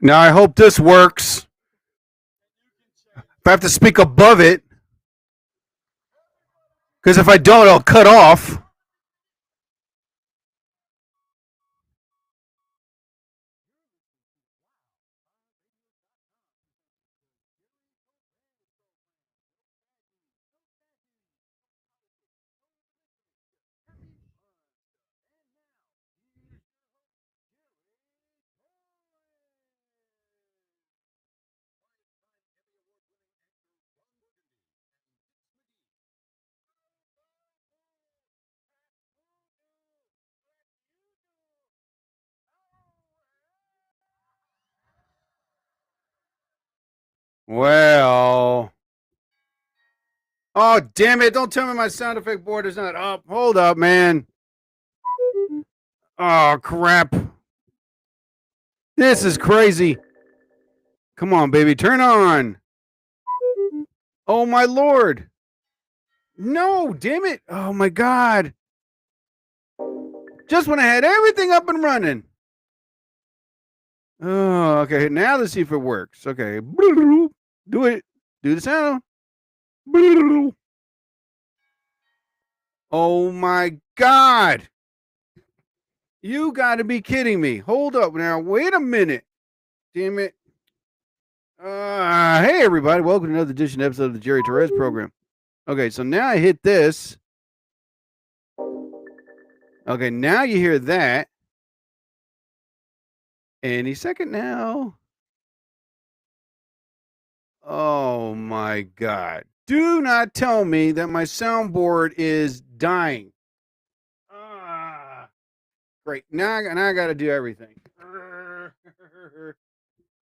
Now I hope this works. If I have to speak above it, because if I don't, I'll cut off. Well, oh damn it! Don't tell me my sound effect board is not up. Hold up, man. Oh crap! This is crazy. Come on, baby, turn on. Oh my lord! No, damn it! Oh my god! Just when I had everything up and running. Oh, okay. Now let's see if it works. Okay, do it. Do the sound. Oh my god! You got to be kidding me! Hold up now. Wait a minute. Damn it! Hey everybody! Welcome to another edition episode of the Jerry Torres program. Okay, so now I hit this. Okay, now you hear that. Any second now. Oh my god. Do not tell me that my soundboard is dying. Great. Now I got to do everything.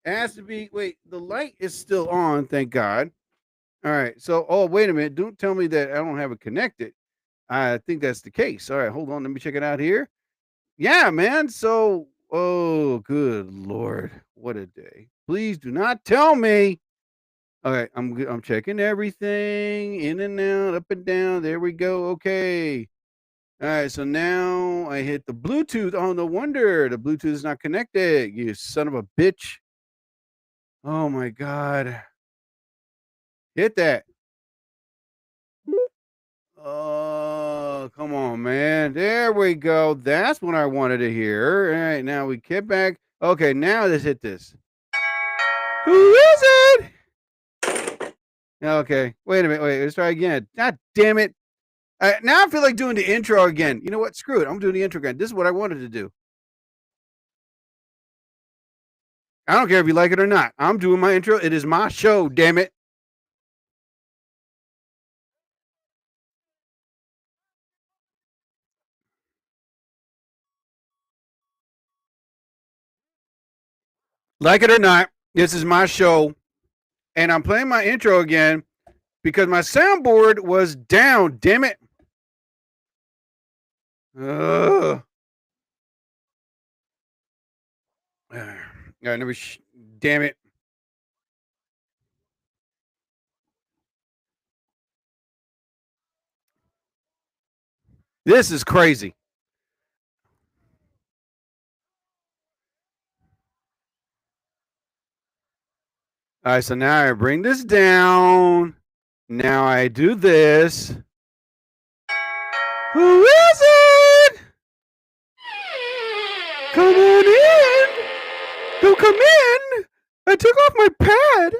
It has to be. Wait, the light is still on, thank God. All right. So, oh, wait a minute. Don't tell me that I don't have it connected. I think that's the case. All right, hold on. Let me check it out here. Yeah, man. So, oh, good Lord. What a day. Please do not tell me. Okay, I'm checking everything in and out, up and down. There we go. Okay. All right, so now I hit the Bluetooth. Oh, no wonder the Bluetooth is not connected. You son of a bitch. Oh my god. Hit that. Oh, come on, man. There we go. That's what I wanted to hear. All right, now we get back. Okay, now let's hit this. Who is it? Okay, wait a minute. Wait, let's try again. God damn it. Now I feel like doing the intro again. You know what? Screw it. I'm doing the intro again. This is what I wanted to do. I don't care if you like it or not. I'm doing my intro. It is my show, damn it. Like it or not, this is my show. And I'm playing my intro again because my soundboard was down, damn it. Ugh. Damn it. This is crazy. All right, so now I bring this down. Now I do this. Who is it? Come on in. Don't come in. I took off my pad.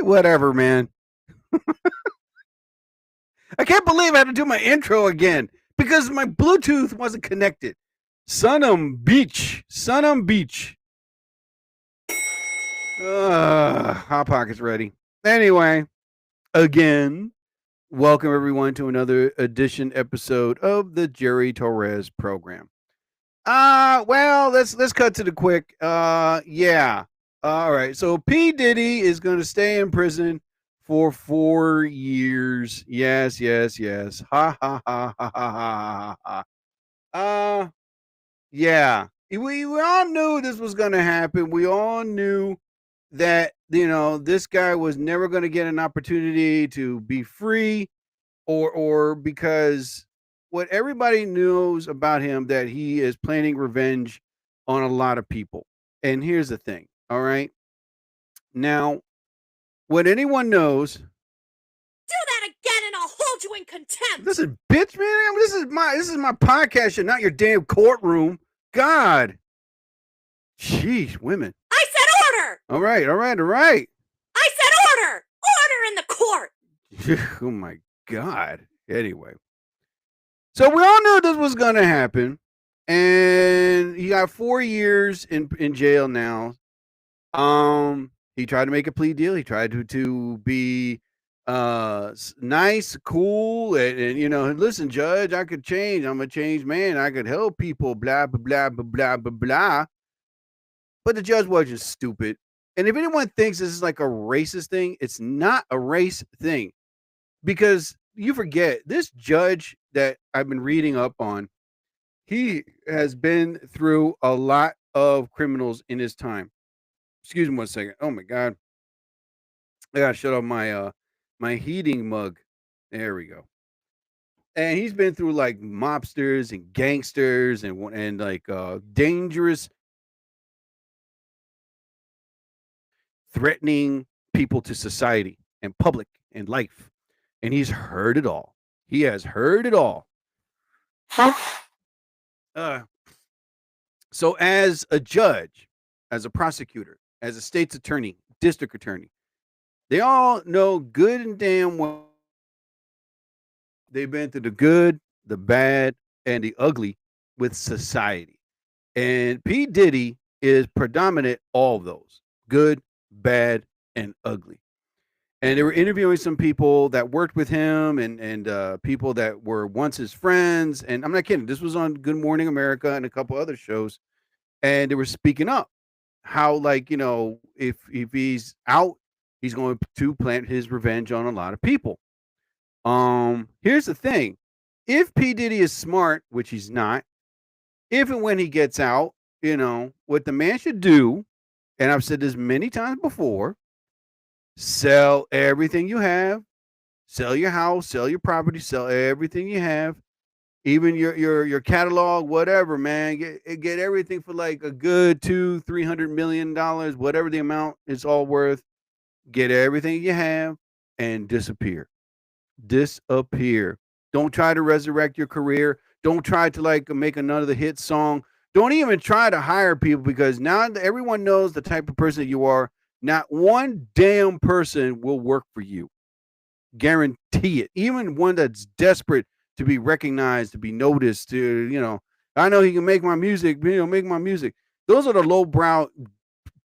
Whatever, man. I can't believe I had to do my intro again because my Bluetooth wasn't connected. Sun'em Beach. Sun'em Beach. Hot Pocket's ready. Anyway, again, welcome everyone to another edition episode of the Jerry Torres program. Well, let's cut to the quick. Yeah. All right. So P. Diddy is going to stay in prison for 4 years. Yes, yes, yes. Ha ha ha ha ha ha ha. Yeah. We all knew this was going to happen. We all knew that this guy was never going to get an opportunity to be free, or because what everybody knows about him, that he is planning revenge on a lot of people. And here's the thing, all right? Now, what anyone knows, Do that again and I'll hold you in contempt. listen, bitch, man, this is my podcast shit, not your damn courtroom. God. Sheesh, women. I said order. All right, all right, all right. I said order. Order in the court. Oh my God. Anyway. So we all knew this was gonna happen. And he got 4 years in jail now. He tried to make a plea deal. He tried to be nice, cool, and you know, listen, judge, I could change. I'm a changed man. I could help people. Blah blah blah blah blah blah blah. But the judge was just stupid. And if anyone thinks this is like a racist thing, it's not a race thing, because you forget this judge that I've been reading up on. He has been through a lot of criminals in his time. Excuse me 1 second. Oh my God. I gotta shut off my heating mug. There we go. And he's been through like mobsters and gangsters and like dangerous, threatening people to society and public and life. And he's heard it all. He has heard it all. So as a judge, as a prosecutor, as a state's attorney, district attorney, they all know good and damn well they've been through the good, the bad, and the ugly with society. And P. Diddy is predominant all of those: good, bad, and ugly. And they were interviewing some people that worked with him and people that were once his friends. And I'm not kidding. This was on Good Morning America and a couple other shows. And they were speaking up how, like, you know, if he's out, he's going to plant his revenge on a lot of people. Here's the thing. If P. Diddy is smart, which he's not, if and when he gets out, you know, what the man should do, and I've said this many times before, sell everything you have, sell your house, sell your property, sell everything you have, even your catalog, whatever, man. Get everything for like a good $200-300 million, whatever the amount is all worth. Get everything you have and disappear. Disappear. Don't try to resurrect your career. Don't try to like make another hit song. Don't even try to hire people, because now everyone knows the type of person that you are. Not one damn person will work for you. Guarantee it. Even one that's desperate to be recognized, to be noticed, to, you know, I know he can make my music, you know, make my music. Those are the lowbrow,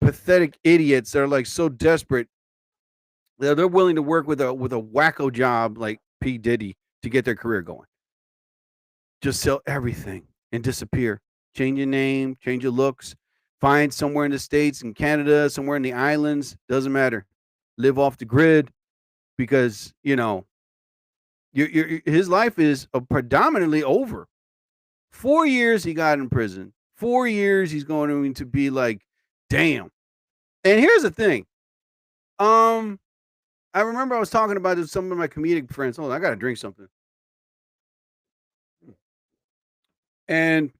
pathetic idiots that are like so desperate that they're willing to work with a wacko job like P. Diddy to get their career going. Just sell everything and disappear. Change your name, change your looks, find somewhere in the States, in Canada, somewhere in the islands, doesn't matter. Live off the grid, because, you know, his life is predominantly over. 4 years he got in prison. 4 years he's going to be like, damn. And here's the thing. I remember I was talking about this with some of my comedic friends. Hold on, I gotta drink something. And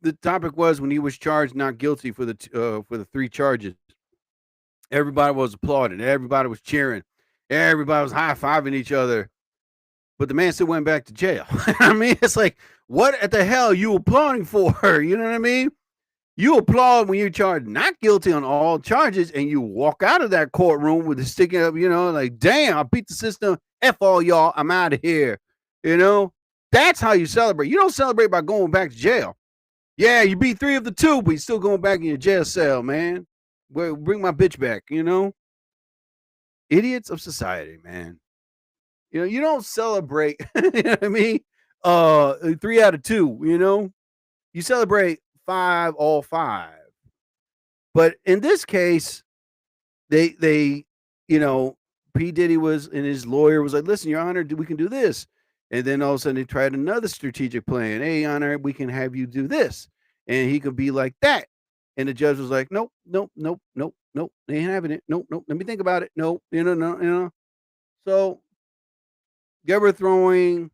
the topic was when he was charged not guilty for the 3 charges. Everybody was applauding. Everybody was cheering. Everybody was high-fiving each other. But the man still went back to jail. I mean, it's like, what at the hell are you applauding for? You know what I mean? You applaud when you're charged not guilty on all charges, and you walk out of that courtroom with a sticking up, you know, like, damn, I beat the system. F all y'all. I'm out of here. You know, that's how you celebrate. You don't celebrate by going back to jail. Yeah, you beat 3 of the 2, but you're still going back in your jail cell, man. Bring my bitch back, you know? Idiots of society, man. You know, you don't celebrate, you know what I mean? 3 out of 2, you know? You celebrate 5, all 5. But in this case, they, you know, P. Diddy was, and his lawyer was like, listen, Your Honor, we can do this. And then all of a sudden they tried another strategic plan. Hey, Your Honor, we can have you do this. And he could be like that. And the judge was like, nope, nope, nope, nope, nope. They ain't having it. Nope, nope. Let me think about it. Nope, you know, no, you know. So they were throwing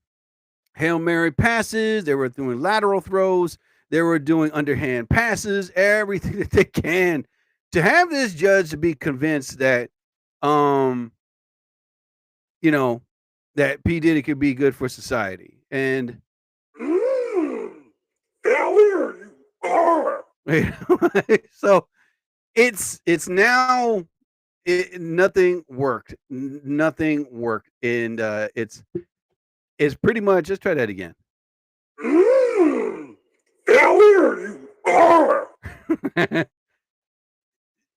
Hail Mary passes. They were doing lateral throws. They were doing underhand passes, everything that they can to have this judge to be convinced that, um, you know, that P Diddy could be good for society. And Failure you are. so it's now nothing worked. Nothing worked, and it's pretty much. Let's try that again. Failure you are.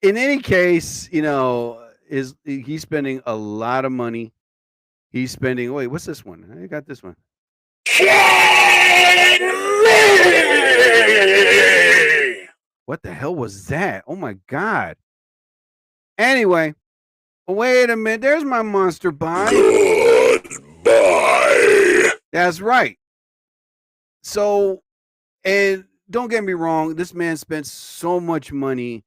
In any case, he's spending a lot of money. He's spending. Wait, what's this one? I got this one. What the hell was that? Oh my god. Anyway, wait a minute. There's my monster buy. Goodbye. That's right. So, and don't get me wrong, this man spent so much money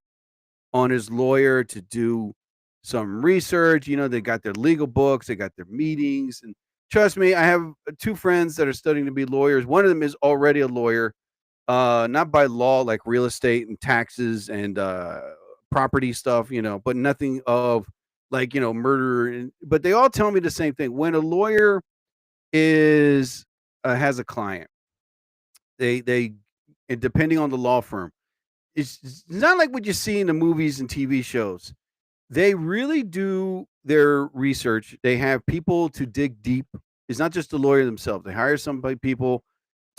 on his lawyer to do some research. They got their legal books, they got their meetings. And trust me, I have two friends that are studying to be lawyers. One of them is already a lawyer, not by law, like real estate and taxes and property stuff, but nothing of like, murder. But they all tell me the same thing. When a lawyer has a client, they and depending on the law firm, it's not like what you see in the movies and TV shows. They really do their research. They have people to dig deep. It's not just the lawyer themselves. They hire somebody, people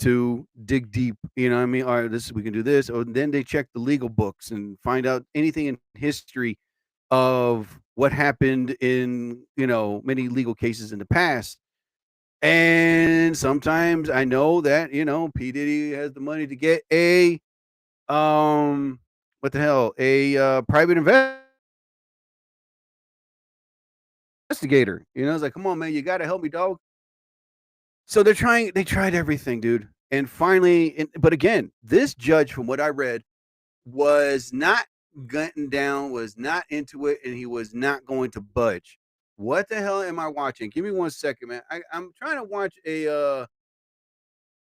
to dig deep. You know what I mean? All right, we can do this. Or then they check the legal books and find out anything in history of what happened in, many legal cases in the past. And sometimes I know that, P. Diddy has the money to get what the hell, private investigator. It's like, come on, man, you got to help me, dog. So they tried everything, dude. And finally, but again, this judge, from what I read, was not gunting down, was not into it, and he was not going to budge. What the hell am I watching? Give me 1 second, man. I'm trying to watch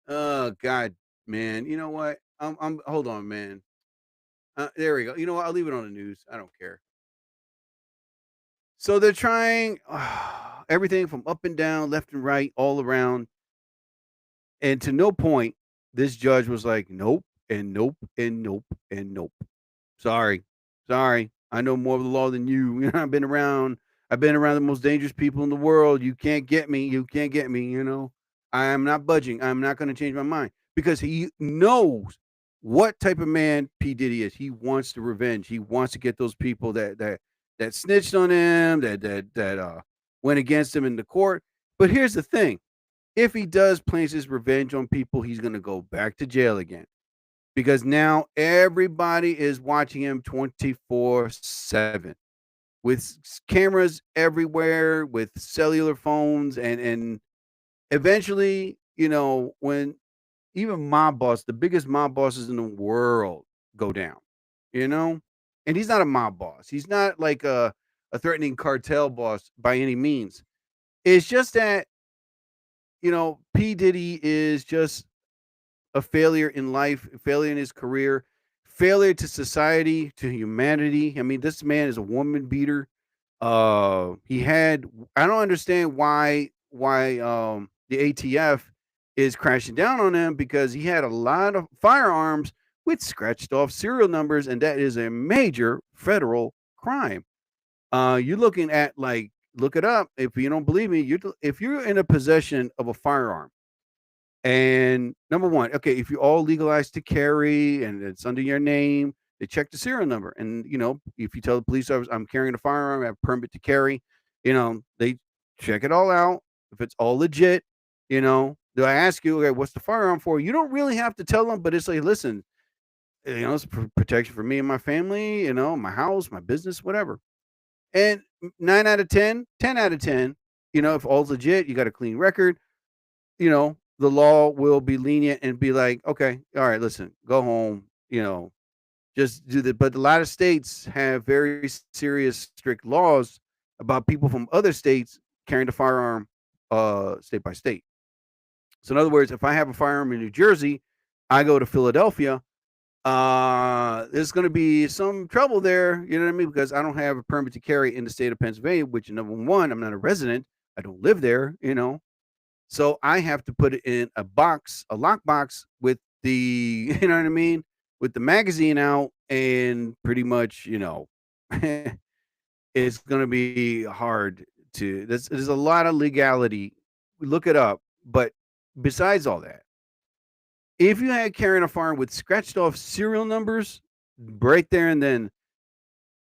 oh God, man. You know what? I'm hold on, man. There we go. You know what? I'll leave it on the news. I don't care. So they're trying everything from up and down, left and right, all around. And to no point, this judge was like, nope, and nope, and nope, and nope. Sorry. Sorry. I know more of the law than you. I've been around. I've been around the most dangerous people in the world. You can't get me. You can't get me. I am not budging. I'm not going to change my mind because he knows what type of man P. Diddy is. He wants the revenge. He wants to get those people that snitched on him, that went against him in the court. But here's the thing: if he does place his revenge on people, he's going to go back to jail again because now everybody is watching him 24/7 with cameras everywhere, with cellular phones, and eventually, when even mob boss, the biggest mob bosses in the world go down, you know? And he's not a mob boss. He's not like a threatening cartel boss by any means. It's just that, P. Diddy is just a failure in life, a failure in his career, failure to society, to humanity. I mean, this man is a woman beater. He had I don't understand why the ATF is crashing down on him because he had a lot of firearms with scratched off serial numbers, and that is a major federal crime. You're looking at like look it up if you don't believe me. If you're in a possession of a firearm and number one, okay, if you're all legalized to carry and it's under your name, they check the serial number. And, if you tell the police officer, I'm carrying a firearm, I have a permit to carry, they check it all out. If it's all legit, do I ask you, okay, what's the firearm for? You don't really have to tell them, but it's like, listen, it's protection for me and my family, my house, my business, whatever. And 9 out of 10, if all's legit, you got a clean record, the law will be lenient and be like, okay, all right, listen, go home, just do that. But a lot of states have very serious, strict laws about people from other states carrying the firearm state by state. So, in other words, if I have a firearm in New Jersey, I go to Philadelphia, there's going to be some trouble there. You know what I mean? Because I don't have a permit to carry in the state of Pennsylvania, which number one, I'm not a resident. I don't live there, you know. So I have to put it in a box, a lockbox with the, you know what I mean? With the magazine out and pretty much, it's going to be hard to, there's a lot of legality. Look it up. But besides all that, if you had carrying a firearm with scratched off serial numbers, right there and then,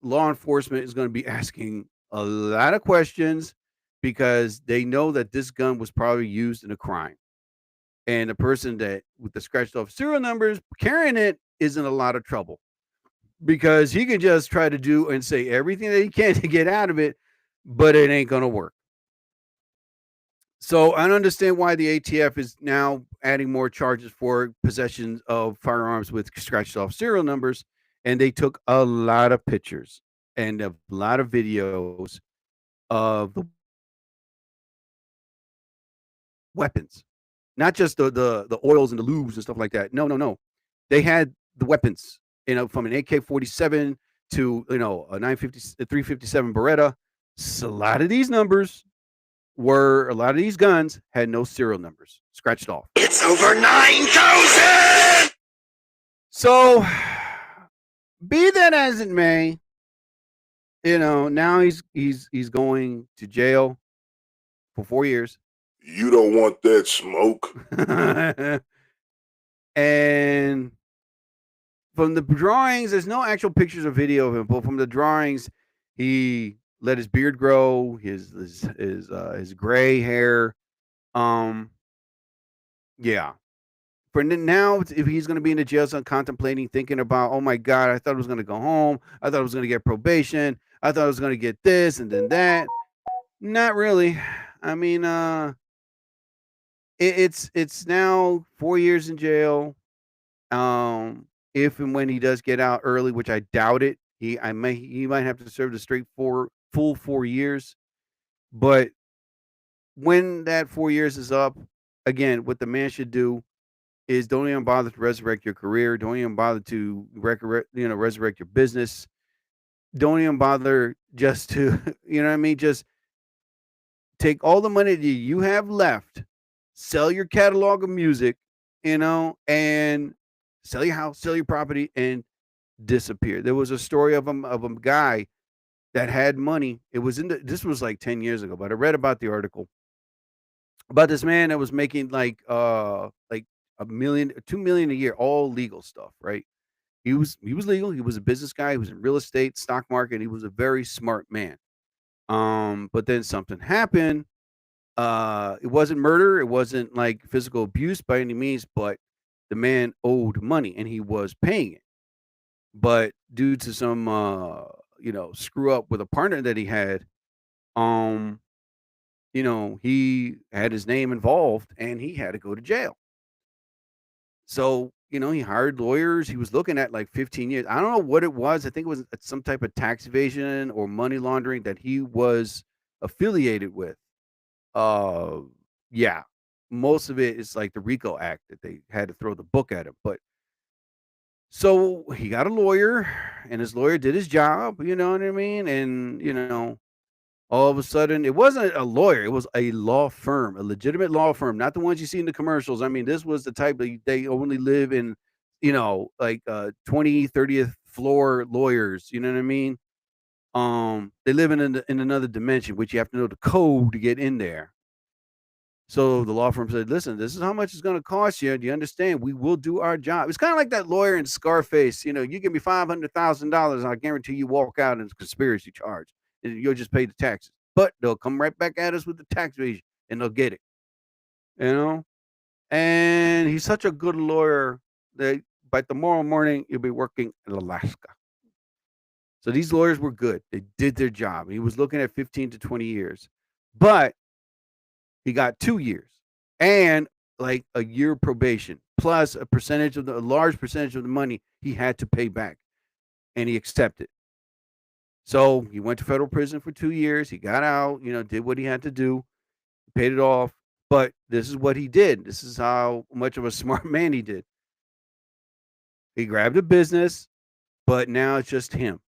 law enforcement is going to be asking a lot of questions because they know that this gun was probably used in a crime. And the person that with the scratched off serial numbers carrying it is in a lot of trouble because he can just try to do and say everything that he can to get out of it, but it ain't going to work. So I don't understand why the ATF is now adding more charges for possession of firearms with scratched off serial numbers. And they took a lot of pictures and a lot of videos of the weapons, not just the oils and the lubes and stuff like that. No, no, no. They had the weapons, from an AK-47 to a 950, 357 Beretta. So a lot of these a lot of these guns had no serial numbers, scratched off. It's over 9,000! So, be that as it may, now he's going to jail for 4 years. You don't want that smoke. And from the drawings, there's no actual pictures or video of him, but from the drawings, he let his beard grow, his gray hair. Yeah. For now, if he's going to be in the jail, so I'm contemplating, thinking about, oh my God, I thought I was going to go home. I thought I was going to get probation. I thought I was going to get this and then that. Not really. I mean, it's now 4 years in jail. If and when he does get out early, which I doubt it, he might have to serve the full 4 years. But when that 4 years is up, again, what the man should do is don't even bother to resurrect your career. Don't even bother to resurrect your business. Don't even bother just to, you know what I mean? Just take all the money that you have left, sell your catalog of music, and sell your house, sell your property, and disappear. There was a story of a guy that had money. This was like 10 years ago, but I read about the article about this man that was making like $1 million, $2 million a year, all legal stuff, right? He was legal. He was a business guy. He was in real estate, stock market. He was a very smart man. But then something happened. It wasn't murder. It wasn't like physical abuse by any means, but the man owed money and he was paying it. But due to some, screw up with a partner that he had, um, he had his name involved and he had to go to jail. So, he hired lawyers. He was looking at like 15 years. I don't know what it was. I think it was some type of tax evasion or money laundering that he was affiliated with. Uh, yeah, most of it is like the RICO Act that they had to throw the book at him. But so he got a lawyer, and his lawyer did his job. You know what I mean? And all of a sudden, it wasn't a lawyer; it was a law firm, a legitimate law firm, not the ones you see in the commercials. I mean, this was the type that they only live in, like 20th, 30th floor lawyers. You know what I mean? They live in another dimension, which you have to know the code to get in there. So the law firm said, "Listen, this is how much it's going to cost you. Do you understand? We will do our job." It's kind of like that lawyer in Scarface. You give me $500,000, I guarantee you walk out in a conspiracy charge, and you'll just pay the taxes. But they'll come right back at us with the tax evasion, and they'll get it. You know. And he's such a good lawyer that by tomorrow morning you'll be working in Alaska. So these lawyers were good. They did their job. He was looking at 15 to 20 years, but he got 2 years and like a year probation plus a large percentage of the money he had to pay back, and he accepted. So he went to federal prison for 2 years. He got out, did what he had to do, paid it off. But this is what he did. This is how much of a smart man he did. He grabbed a business, but now it's just him.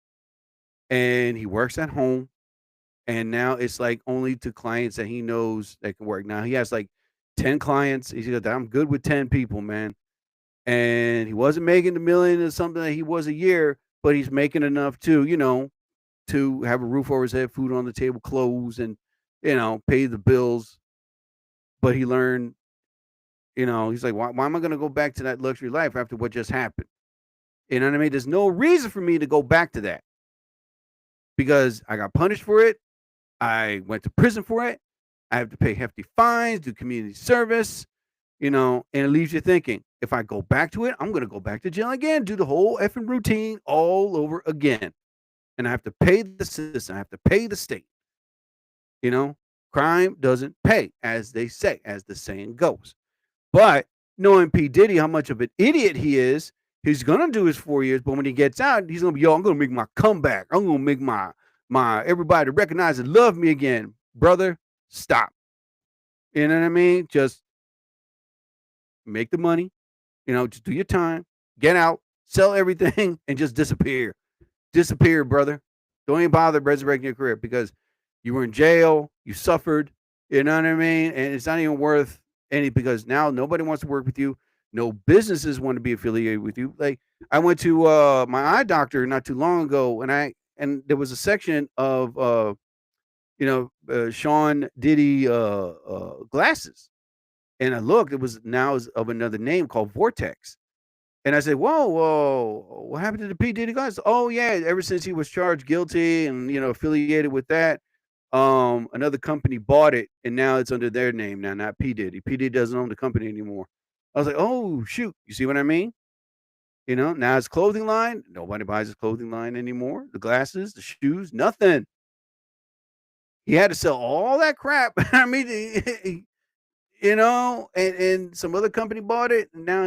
And he works at home. And now it's like only to clients that he knows that can work. Now he has like 10 clients. He said, I'm good with 10 people, man. And he wasn't making the million or something that he was a year, but he's making enough to, to have a roof over his head, food on the table, clothes, and, pay the bills. But he learned, he's like, why am I going to go back to that luxury life after what just happened? You know what I mean? There's no reason for me to go back to that because I got punished for it. I went to prison for it. I have to pay hefty fines, do community service, and it leaves you thinking, if I go back to it, I'm going to go back to jail again, do the whole effing routine all over again. And I have to pay the system. I have to pay the state. Crime doesn't pay, as they say, as the saying goes. But knowing P. Diddy, how much of an idiot he is, he's going to do his 4 years. But when he gets out, he's going to be, I'm going to make my comeback. I'm going to make my everybody recognize and love me again. Brother, stop. You know what I mean? Just make the money, just do your time, get out, sell everything, and just disappear. Disappear, brother. Don't even bother resurrecting your career because you were in jail, you suffered, you know what I mean? And it's not even worth any because now nobody wants to work with you. No businesses want to be affiliated with you. Like I went to my eye doctor not too long ago, and there was a section of Sean Diddy glasses, and I looked. It was now of another name called Vortex, and I said, "Whoa, what happened to the P Diddy glasses?" Oh yeah, ever since he was charged guilty and affiliated with that, another company bought it, and now it's under their name now, not P Diddy. P Diddy doesn't own the company anymore. I was like, "Oh shoot," you see what I mean? Now his clothing line, nobody buys his clothing line anymore. The glasses, the shoes, nothing. He had to sell all that crap. I mean, and some other company bought it. And now,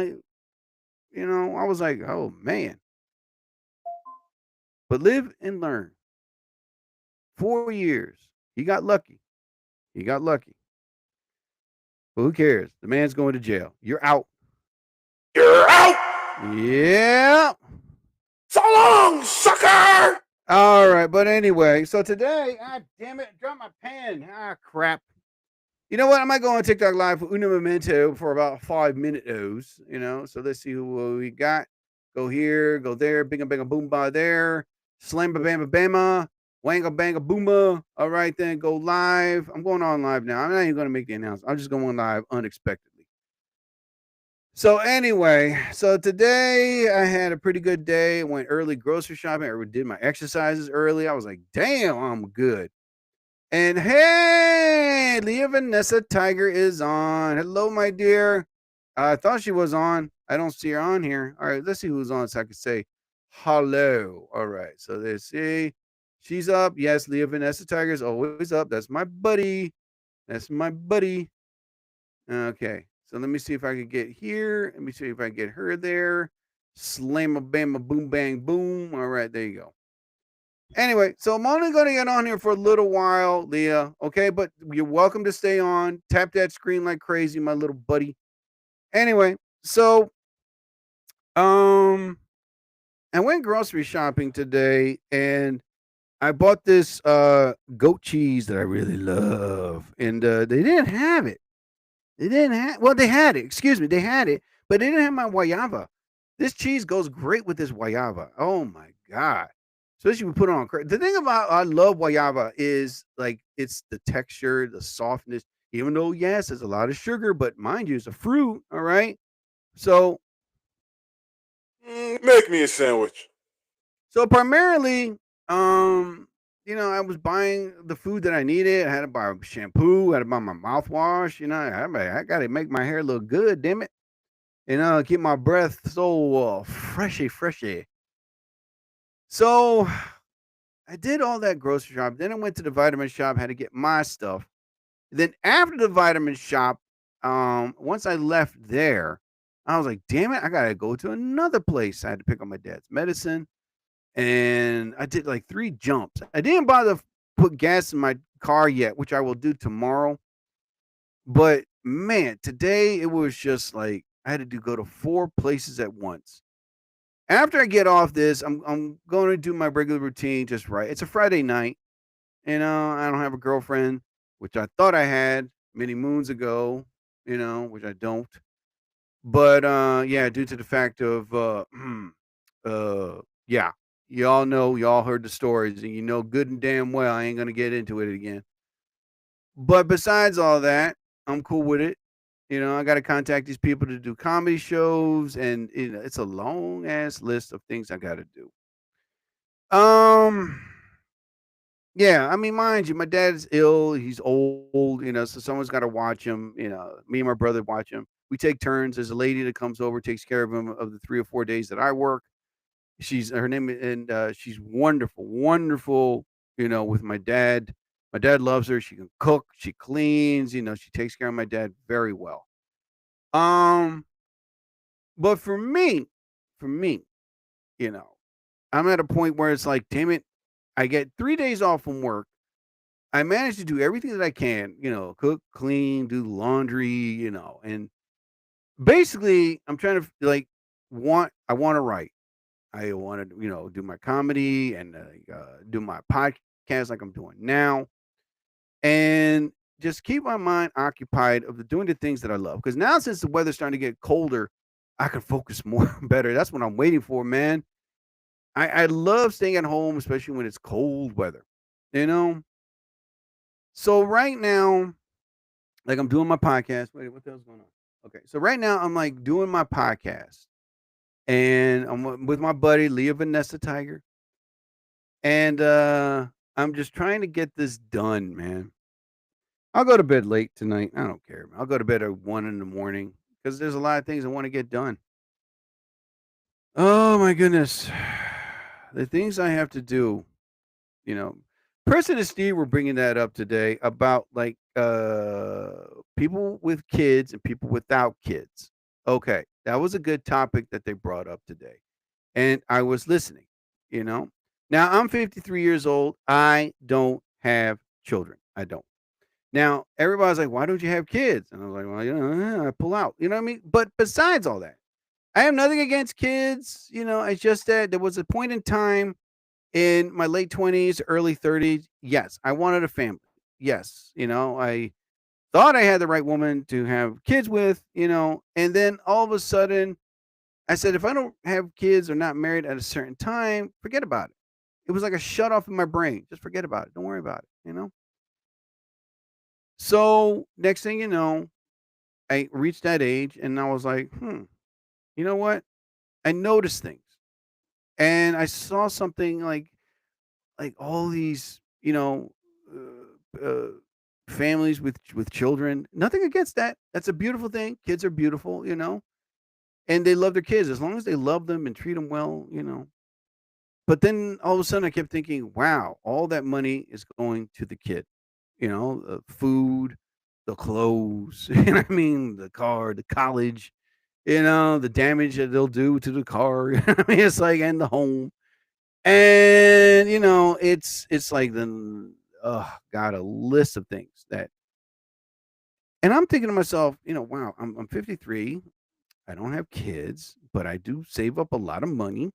I was like, oh man. But live and learn. 4 years. He got lucky. He got lucky. But who cares? The man's going to jail. You're out. You're out. Yeah. So long, sucker. All right. But anyway, so today, damn it, drop my pen. Crap. You know what? I might go on TikTok Live for Uno Memento for about 5 minutes. So let's see who we got. Go here, go there, binga banga boomba there, slamma bamba bama, wanga banga boomba. All right, then go live. I'm going on live now. I'm not even going to make the announcement. I'm just going live unexpectedly. So anyway, today I had a pretty good day. I went early grocery shopping. I did my exercises early. I was like, damn, I'm good. And hey, Leah Vanessa Tiger is on. Hello, my dear. I thought she was on. I don't see her on here. All right, let's see who's on so I can say hello. All right, so let's see. She's up. Yes, Leah Vanessa Tiger is always up. That's my buddy. That's my buddy. Okay, so let me see if I can get here. Let me see if I can get her there. Slam a bam a boom bang boom. All right, there you go. Anyway, so I'm only going to get on here for a little while, Leah. Okay, but you're welcome to stay on. Tap that screen like crazy, my little buddy. Anyway, so I went grocery shopping today and I bought this goat cheese that I really love, and they didn't have it. They didn't have. Well, they had it. Excuse me, they had it, but they didn't have my guayaba. This cheese goes great with this guayaba. Oh my god! Especially when we put it on. The thing about I love guayaba is like it's the texture, the softness. Even though yes, there's a lot of sugar, but mind you, it's a fruit. All right. So Make me a sandwich. primarily, I was buying the food that I needed. I had to buy shampoo. I had to buy my mouthwash. I got to make my hair look good. Damn it. Keep my breath so freshy. So I did all that grocery shop. Then I went to the vitamin shop, had to get my stuff. Then after the vitamin shop, once I left there, I was like, damn it, I gotta go to another place. I had to pick up my dad's medicine. And I did like 3 jumps. I didn't bother to put gas in my car yet, which I will do tomorrow. But man, today it was just like I had to go to 4 places at once. After I get off this, I'm going to do my regular routine just right. It's a Friday night. I don't have a girlfriend, which I thought I had many moons ago, which I don't. But yeah, due to the fact of yeah, y'all heard the stories and you know good and damn well I ain't gonna get into it again. But besides all that, I'm cool with it. I got to contact these people to do comedy shows, and it's a long ass list of things I got to do. Um, yeah, I mean, mind you, my dad's ill. He's old, so someone's got to watch him. Me and my brother watch him. We take turns. There's a lady that comes over, takes care of him of the 3 or 4 days that I work. She's her name, and she's wonderful, wonderful. With my dad. My dad loves her. She can cook. She cleans. She takes care of my dad very well. Um, but for me, you know, I'm at a point where it's like, damn it, I get 3 days off from work. I manage to do everything that I can, cook, clean, do laundry, and basically I'm trying to like I want to write. I want to, do my comedy and do my podcast like I'm doing now, and just keep my mind occupied of doing the things that I love. Because now, since the weather's starting to get colder, I can focus more better. That's what I'm waiting for, man. I love staying at home, especially when it's cold weather. You know. So right now, like I'm doing my podcast. Wait, what the hell's going on? Okay, so right now I'm like doing my podcast, and I'm with my buddy Leah Vanessa Tiger, and I'm just trying to get this done, man. I'll go to bed late tonight. I don't care. I'll go to bed at 1 in the morning because there's a lot of things I want to get done. Oh my goodness. The things I have to do, you know. Preston and Steve were bringing that up today about like people with kids and people without kids. Okay, that was a good topic that they brought up today. And I was listening, you know. Now I'm 53 years old. I don't have children. I don't. Now, everybody's like, "Why don't you have kids?" And I was like, "Well, I pull out." You know what I mean? But besides all that, I have nothing against kids. It's just that there was a point in time in my late 20s, early 30s. Yes, I wanted a family. Yes, I thought I had the right woman to have kids with. And then all of a sudden, I said, if I don't have kids or not married at a certain time, forget about it. It was like a shut off in my brain. Just forget about it. Don't worry about it. So next thing you know, I reached that age and I was like, you know what? I noticed things and I saw something like all these, families with children. Nothing against that. That's a beautiful thing. Kids are beautiful, and they love their kids as long as they love them and treat them well. But then all of a sudden I kept thinking, wow, all that money is going to the kid. The food, the clothes, I mean, the car, the college, the damage that they'll do to the car. I mean, it's like and the home. And it's like the got a list of things that and I'm thinking to myself, wow, I'm 53. I don't have kids, but I do save up a lot of money,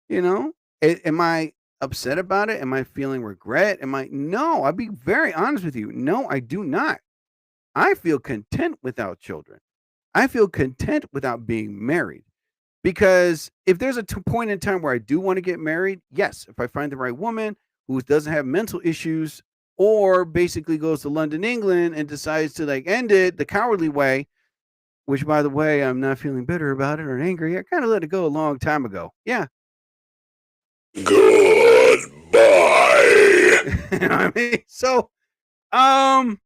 you know? Am I upset about it? Am I feeling regret? Am I No, I'll be very honest with you. No, I do not. I feel content without children. I feel content without being married. Because if there's a point in time where I do want to get married, yes, if I find the right woman who doesn't have mental issues or basically goes to London, England and decides to like end it the cowardly way, which by the way, I'm not feeling bitter about it or angry. I kind of let it go a long time ago. Yeah. Goodbye. You know what I mean? So, um,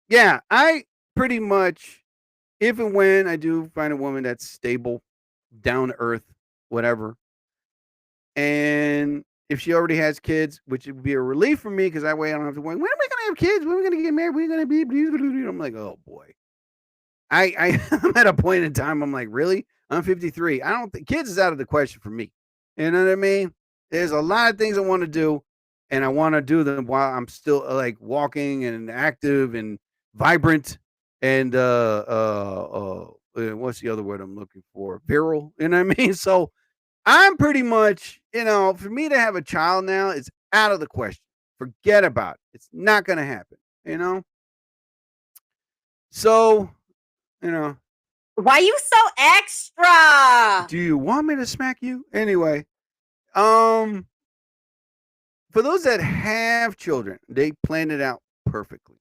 yeah, I pretty much, if and when I do find a woman that's stable, down to earth, whatever, and if she already has kids, which would be a relief for me because that way I don't have to wait. When am I gonna have kids? When are we gonna get married? When are we gonna be? I'm like, oh boy. I'm at a point in time. I'm like, really? I'm 53. I don't think kids is out of the question for me. You know what I mean? There's a lot of things I want to do, and I want to do them while I'm still like walking and active and vibrant and what's the other word I'm looking for? Virile. You know what I mean? So I'm pretty much, for me to have a child now, it's out of the question. Forget about it. It's not going to happen, you know? So, you know, Why you so extra? do you want me to smack you? Anyway, um, for those that have children, they plan it out perfectly.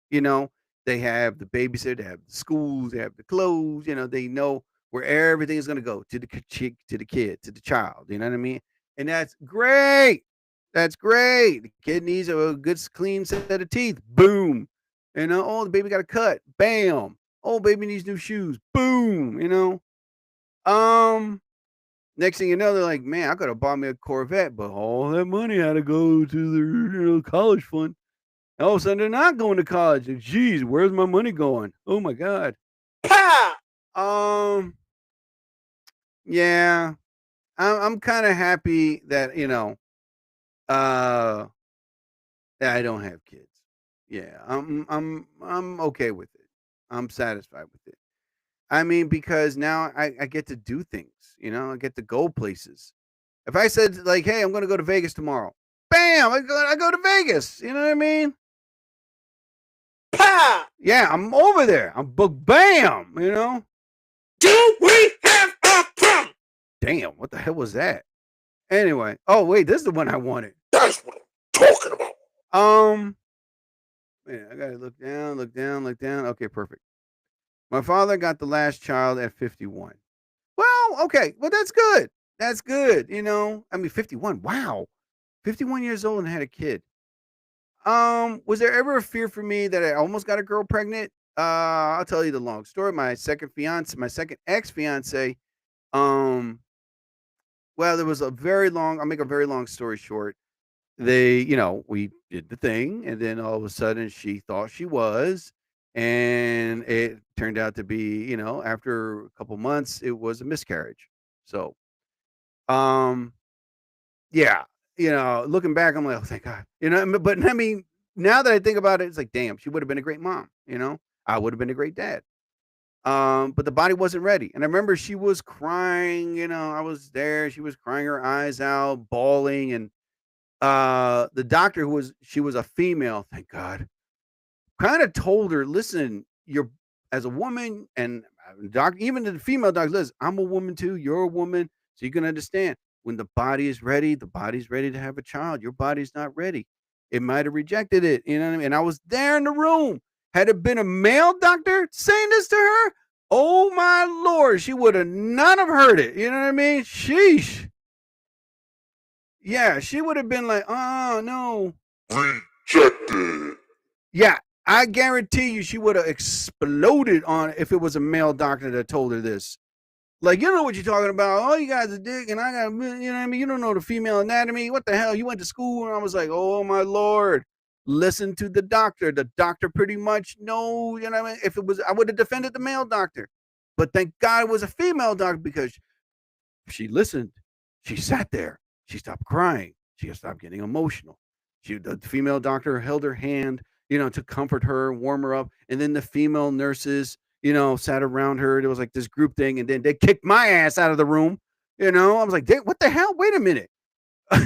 You know, they have the babysitter, they have the schools, they have the clothes. They know where everything is going to go to the to the kid, to the child. You know what I mean? And that's great. That's great. The kid needs a good, clean set of teeth. Boom. Oh, the baby got a cut. Bam. Oh, baby needs new shoes. Boom. Um, Next thing you know, they're like, man, I could have bought me a Corvette, but all that money had to go to the college fund. All of a sudden, they're not going to college. And, geez, where's my money going? Oh my God. Pa! Um, yeah, I'm kind of happy that uh, that I don't have kids. Yeah, I'm okay with it. I'm satisfied with it. I mean, because now I get to do things. I get to go places. If I said like, "Hey, I'm going to go to Vegas tomorrow," bam, I go to Vegas. You know what I mean? Pa! Yeah, I'm over there. I'm booked. Bam. Do we have a problem? Damn, what the hell was that? Anyway, oh wait, this is the one I wanted. That's what I'm talking about. Man, I gotta look down, look down, look down. Okay, perfect. My father got the last child at 51. Well, okay, well that's good. That's good. I mean, 51. Wow, 51 years old and had a kid. Was there ever a fear for me that I almost got a girl pregnant? I'll tell you the long story. My second ex fiance. Um, well, there was a very long. I'll make a very long story short. We did the thing, and then all of a sudden she thought she was, and it turned out to be, after a couple months, it was a miscarriage. So, um, yeah, looking back, I'm like, oh, thank God, but I mean, now that I think about it, it's like, damn, she would have been a great mom, I would have been a great dad. But the body wasn't ready. And I remember she was crying, I was there, she was crying her eyes out, bawling, and the doctor she was a female, thank God, kind of told her, listen, you're as a woman and doc, even the female doctor, listen, I'm a woman too, you're a woman, so you can understand when the body is ready, the body's ready to have a child. Your body's not ready. It might have rejected it. You know what I mean? And I was there in the room. Had it been a male doctor saying this to her, oh my Lord, she would have not have heard it. You know what I mean? Sheesh. Yeah, she would have been like, oh no. Rejected. Yeah, I guarantee you she would have exploded on if it was a male doctor that told her this. Like, you know what you're talking about. Oh, you guys are dick, and I got, you know what I mean? You don't know the female anatomy. What the hell? You went to school, and I was like, oh my Lord. Listen to the doctor. The doctor pretty much knows, you know what I mean? If it was, I would have defended the male doctor. But thank God it was a female doctor because she listened. She sat there. She stopped crying. She stopped getting emotional. The female doctor held her hand, to comfort her, warm her up. And then the female nurses, sat around her. It was like this group thing. And then they kicked my ass out of the room. I was like, what the hell? Wait a minute.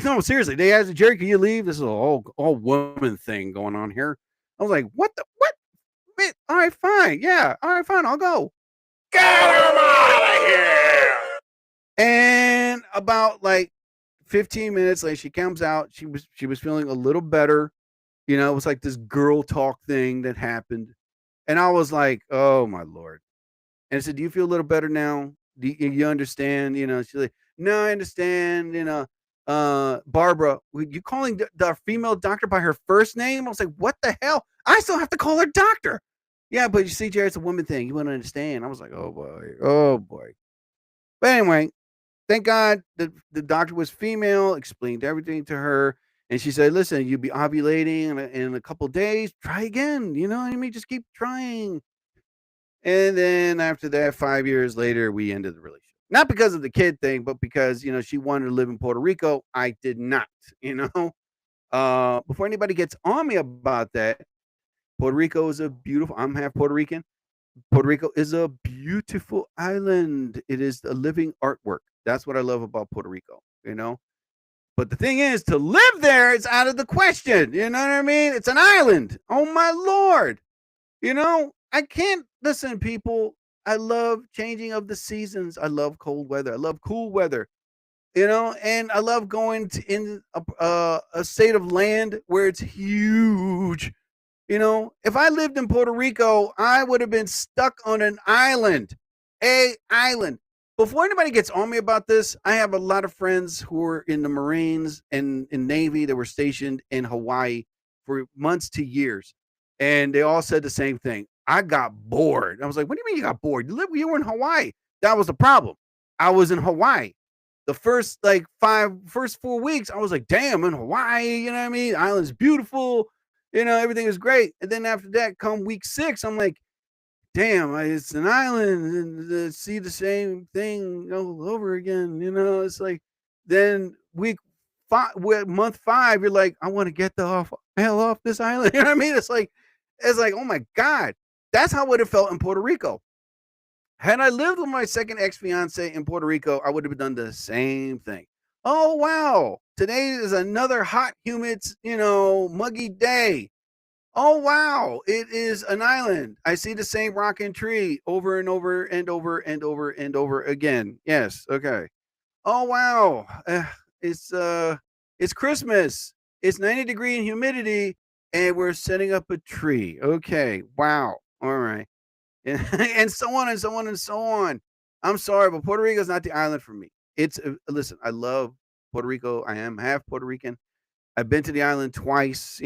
No, seriously. They asked, Jerry, can you leave? This is an all woman thing going on here. I was like, what? Man, all right, fine. Yeah. All right, fine. I'll go. Get him out of here! And about like 15 minutes later, she comes out. She was feeling a little better. It was like this girl talk thing that happened. And I was like, oh my Lord. And I said, do you feel a little better now? Do you understand? She's like, no, I understand. Barbara, you calling the female doctor by her first name? I was like, what the hell? I still have to call her doctor. Yeah, but you see, Jerry, it's a woman thing. You wouldn't understand. I was like, oh boy. Oh boy. But anyway, thank God the doctor was female, explained everything to her. And she said, listen, you'll be ovulating in a couple days. Try again. You know what I mean? Just keep trying. And then after that, 5 years later, we ended the relationship. Not because of the kid thing, but because, she wanted to live in Puerto Rico. I did not, Before anybody gets on me about that, Puerto Rico is I'm half Puerto Rican. Puerto Rico is a beautiful island. It is a living artwork. That's what I love about Puerto Rico, you know. But the thing is, to live there is out of the question. You know what I mean? It's an island. Oh my lord. You know, I can't listen, people. I love changing of the seasons. I love cold weather. I love cool weather. You know, and I love going to in a state of land where it's huge. You know, if I lived in Puerto Rico, I would have been stuck on an island. A island. Before anybody gets on me about this, I have a lot of friends who were in the Marines and in Navy that were stationed in Hawaii for months to years. And they all said the same thing. I got bored. I was like, what do you mean you got bored? You were in Hawaii. That was the problem. I was in Hawaii. The first 4 weeks, I was like, damn, in Hawaii, you know what I mean? The island's beautiful, everything is great. And then after that, come week 6, I'm like, damn, it's an island and see the same thing all over again. It's like, then month 5, you're like, I want to get the hell off this island. You know what I mean? It's like, oh my God, that's how it would have felt in Puerto Rico. Had I lived with my second ex fiance in Puerto Rico, I would have done the same thing. Oh, wow. Today is another hot, humid, muggy day. Oh, wow. It is an island. I see the same rock and tree over and over and over and over and over again. Yes. Okay. Oh, wow. It's Christmas. It's 90-degree and humidity, and we're setting up a tree. Okay. Wow. All right. And so on and so on and so on. I'm sorry, but Puerto Rico is not the island for me. Listen, I love Puerto Rico. I am half Puerto Rican. I've been to the island twice,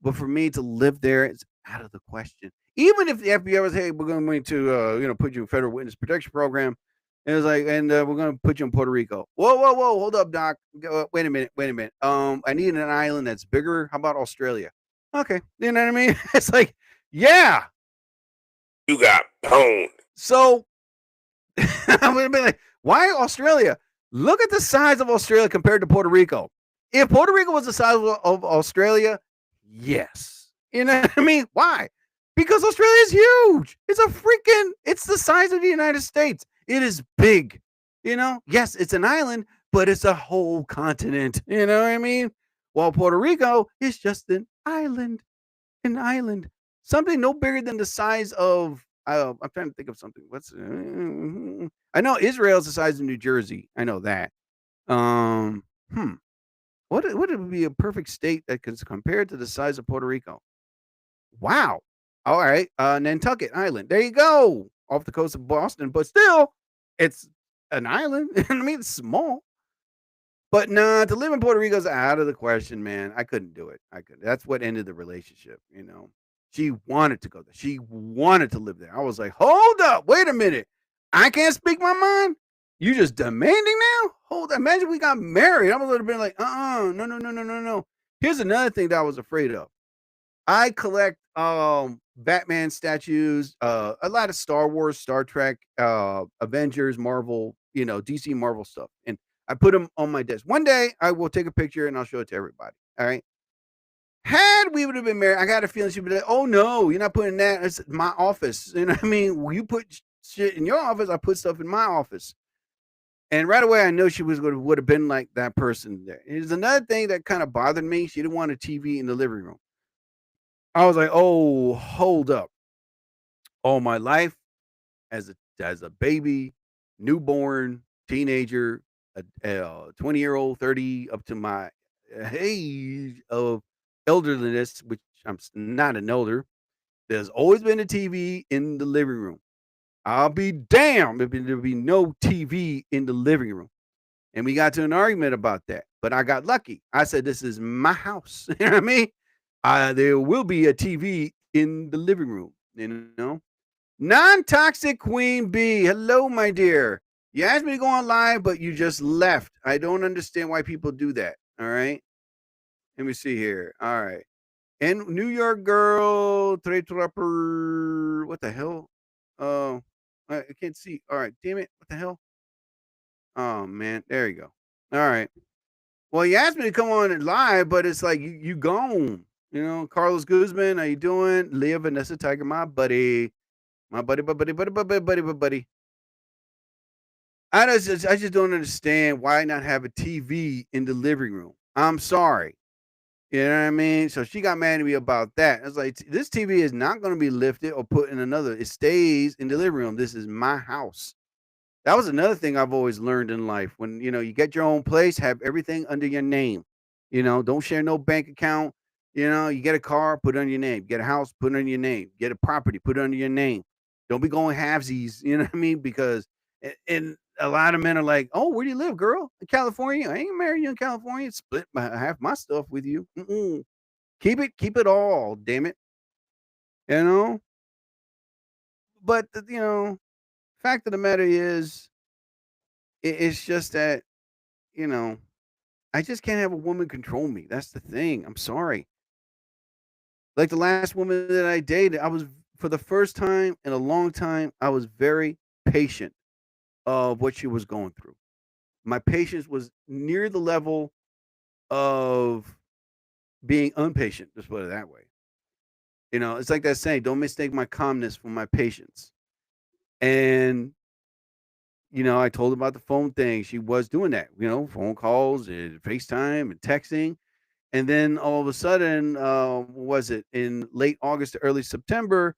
but for me to live there, it's out of the question. Even if the FBI was, hey, we're going to, put you in federal witness protection program, and it was like, and we're going to put you in Puerto Rico. Whoa, whoa, whoa, hold up, doc. Wait a minute. I need an island that's bigger. How about Australia? Okay, you know what I mean? It's like, yeah. You got pwned. So I would have been like, why Australia? Look at the size of Australia compared to Puerto Rico. If Puerto Rico was the size of Australia, yes. You know what I mean? Why? Because Australia is huge. It's the size of the United States. It is big. Yes, it's an island, but it's a whole continent. You know what I mean? While Puerto Rico is just an island. An island. Something no bigger than the size of I'm trying to think of something. I know Israel's the size of New Jersey. I know that. Um, hmm. What would be a perfect state that could compare to the size of Puerto Rico? Wow. All right. Nantucket Island. There you go. Off the coast of Boston, but still, it's an island. I mean, it's small. But nah, to live in Puerto Rico is out of the question, man. I couldn't do it. I couldn't. That's what ended the relationship. She wanted to go there. She wanted to live there. I was like, hold up, wait a minute. I can't speak my mind. You just demanding now? Hold up. Imagine we got married. I'm a little bit like, no. Here's another thing that I was afraid of. I collect Batman statues, a lot of Star Wars, Star Trek, Avengers, Marvel, DC Marvel stuff. And I put them on my desk. One day I will take a picture and I'll show it to everybody. All right. Had we would have been married, I got a feeling she'd be like, oh no, you're not putting that. It's my office. You know what I mean? You put shit in your office, I put stuff in my office. And right away I know she would have been like that person there. There's another thing that kind of bothered me. She didn't want a TV in the living room. I was like, oh, hold up. All my life as a baby, newborn, teenager, a 20-year-old, 30, up to my age of elderliness, which not an elder. There's always been a TV in the living room. I'll be damned if there'll be no TV in the living room. And we got to an argument about that. But I got lucky. I said, this is my house. You know what I mean? There will be a TV in the living room. Non-toxic Queen Bee. Hello, my dear. You asked me to go on live, but you just left. I don't understand why people do that. All right. Let me see here. All right. And New York girl, Trey Trapper. What the hell? Oh, I can't see. All right. Damn it. What the hell? Oh, man. There you go. All right. Well, you asked me to come on live, but it's like you gone. Carlos Guzman, how you doing? Leah Vanessa Tiger, my buddy. My buddy. I just don't understand why not have a TV in the living room. I'm sorry. You know what I mean? So she got mad at me about that. I was like, this TV is not going to be lifted or put in another. It stays in the living room. This is my house. That was another thing I've always learned in life. When you get your own place, have everything under your name. Don't share no bank account. You get a car, put it under your name. Get a house, put it under your name. Get a property, put it under your name. Don't be going halvesies. You know what I mean? Because and a lot of men are like, "Oh, where do you live, girl? In California? I ain't marrying you in California. Split half my stuff with you. Mm-mm. Keep it all. Damn it. You know. But fact of the matter is, it's just that you know I just can't have a woman control me. That's the thing. I'm sorry. Like the last woman that I dated, I was for the first time in a long time, I was very patient of what she was going through. My patience was near the level of being impatient, just put it that way. It's like that saying, don't mistake my calmness for my patience. And I told her about the phone thing. She was doing that, phone calls and FaceTime and texting. And then all of a sudden, was it in late August to early September?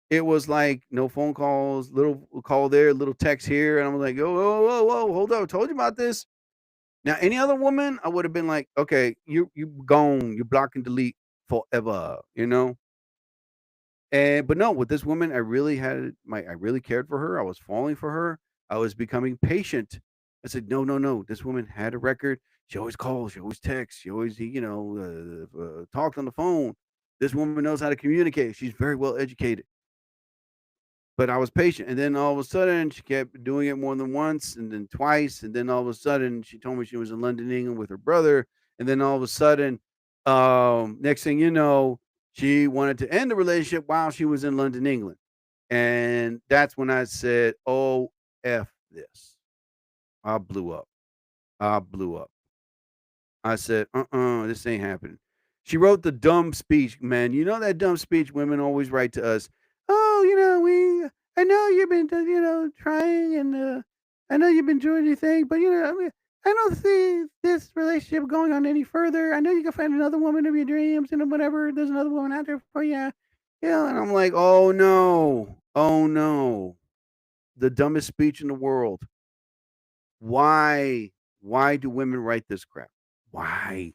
It was like no phone calls, little call there, little text here, and I'm like, "Oh, whoa, whoa, whoa, hold up! I told you about this." Now, any other woman, I would have been like, "Okay, you gone, you block and delete forever." And but no, with this woman, I really cared for her. I was falling for her. I was becoming patient. I said, no, no, no. This woman had a record. She always calls. She always texts. She always, talked on the phone. This woman knows how to communicate. She's very well educated. But I was patient, and then all of a sudden, she kept doing it more than once, and then twice, and then all of a sudden, she told me she was in London, England, with her brother, and then all of a sudden, next thing you know, she wanted to end the relationship while she was in London, England, and that's when I said, "Oh, f this." I blew up. I blew up. I said, this ain't happening." She wrote the dumb speech, man. You know that dumb speech women always write to us. "Oh, I know you've been, trying, and I know you've been doing your thing, but I don't see this relationship going on any further. I know you can find another woman of your dreams, and whatever. There's another woman out there for you." And I'm like, "Oh no, oh no, the dumbest speech in the world. Why, why do women write this crap? Why?"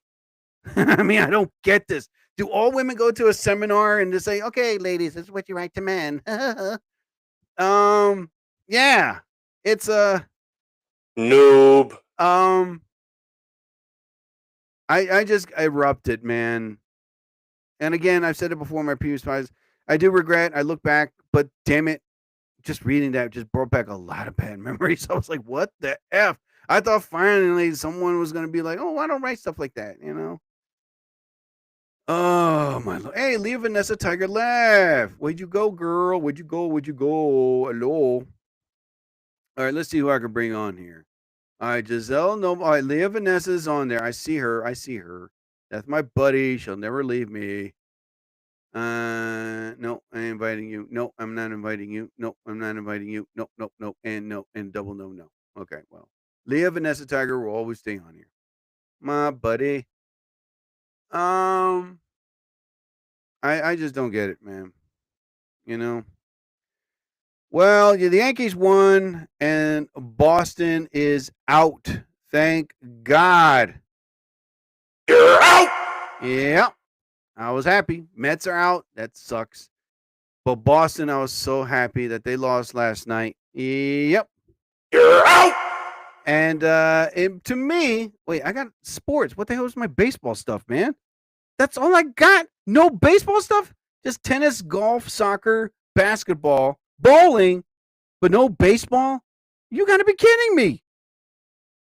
I mean, I don't get this. Do all women go to a seminar and just say, "Okay, ladies, this is what you write to men"? um, yeah, it's a Noob. I just erupted, man. And again, I've said it before in my previous files. I do regret. I look back, but damn it, just reading that just brought back a lot of bad memories. I was like, "What the f?" I thought finally someone was gonna be like, "Oh, I don't write stuff like that." Oh my lord! Hey, leave Vanessa Tiger laugh. Where'd you go, girl? Where'd you go? Where'd you go? Hello. All right, let's see who I can bring on here. All right, Giselle. No, all right, Leah Vanessa's on there. I see her. I see her. That's my buddy. She'll never leave me. No, I'm inviting you. No, I'm not inviting you. No, I'm not inviting you. No, no, no, and double no, no. Okay, well, Leah Vanessa Tiger will always stay on here. My buddy. Um, I just don't get it, man. You know. Well, yeah, the Yankees won, and Boston is out. Thank God. You're out. Yeah, I was happy. Mets are out. That sucks. But Boston, I was so happy that they lost last night. Yep. You're out. And to me, wait, I got sports. What the hell is my baseball stuff, man? That's all I got. No baseball stuff? Just tennis, golf, soccer, basketball, bowling, but no baseball? You got to be kidding me.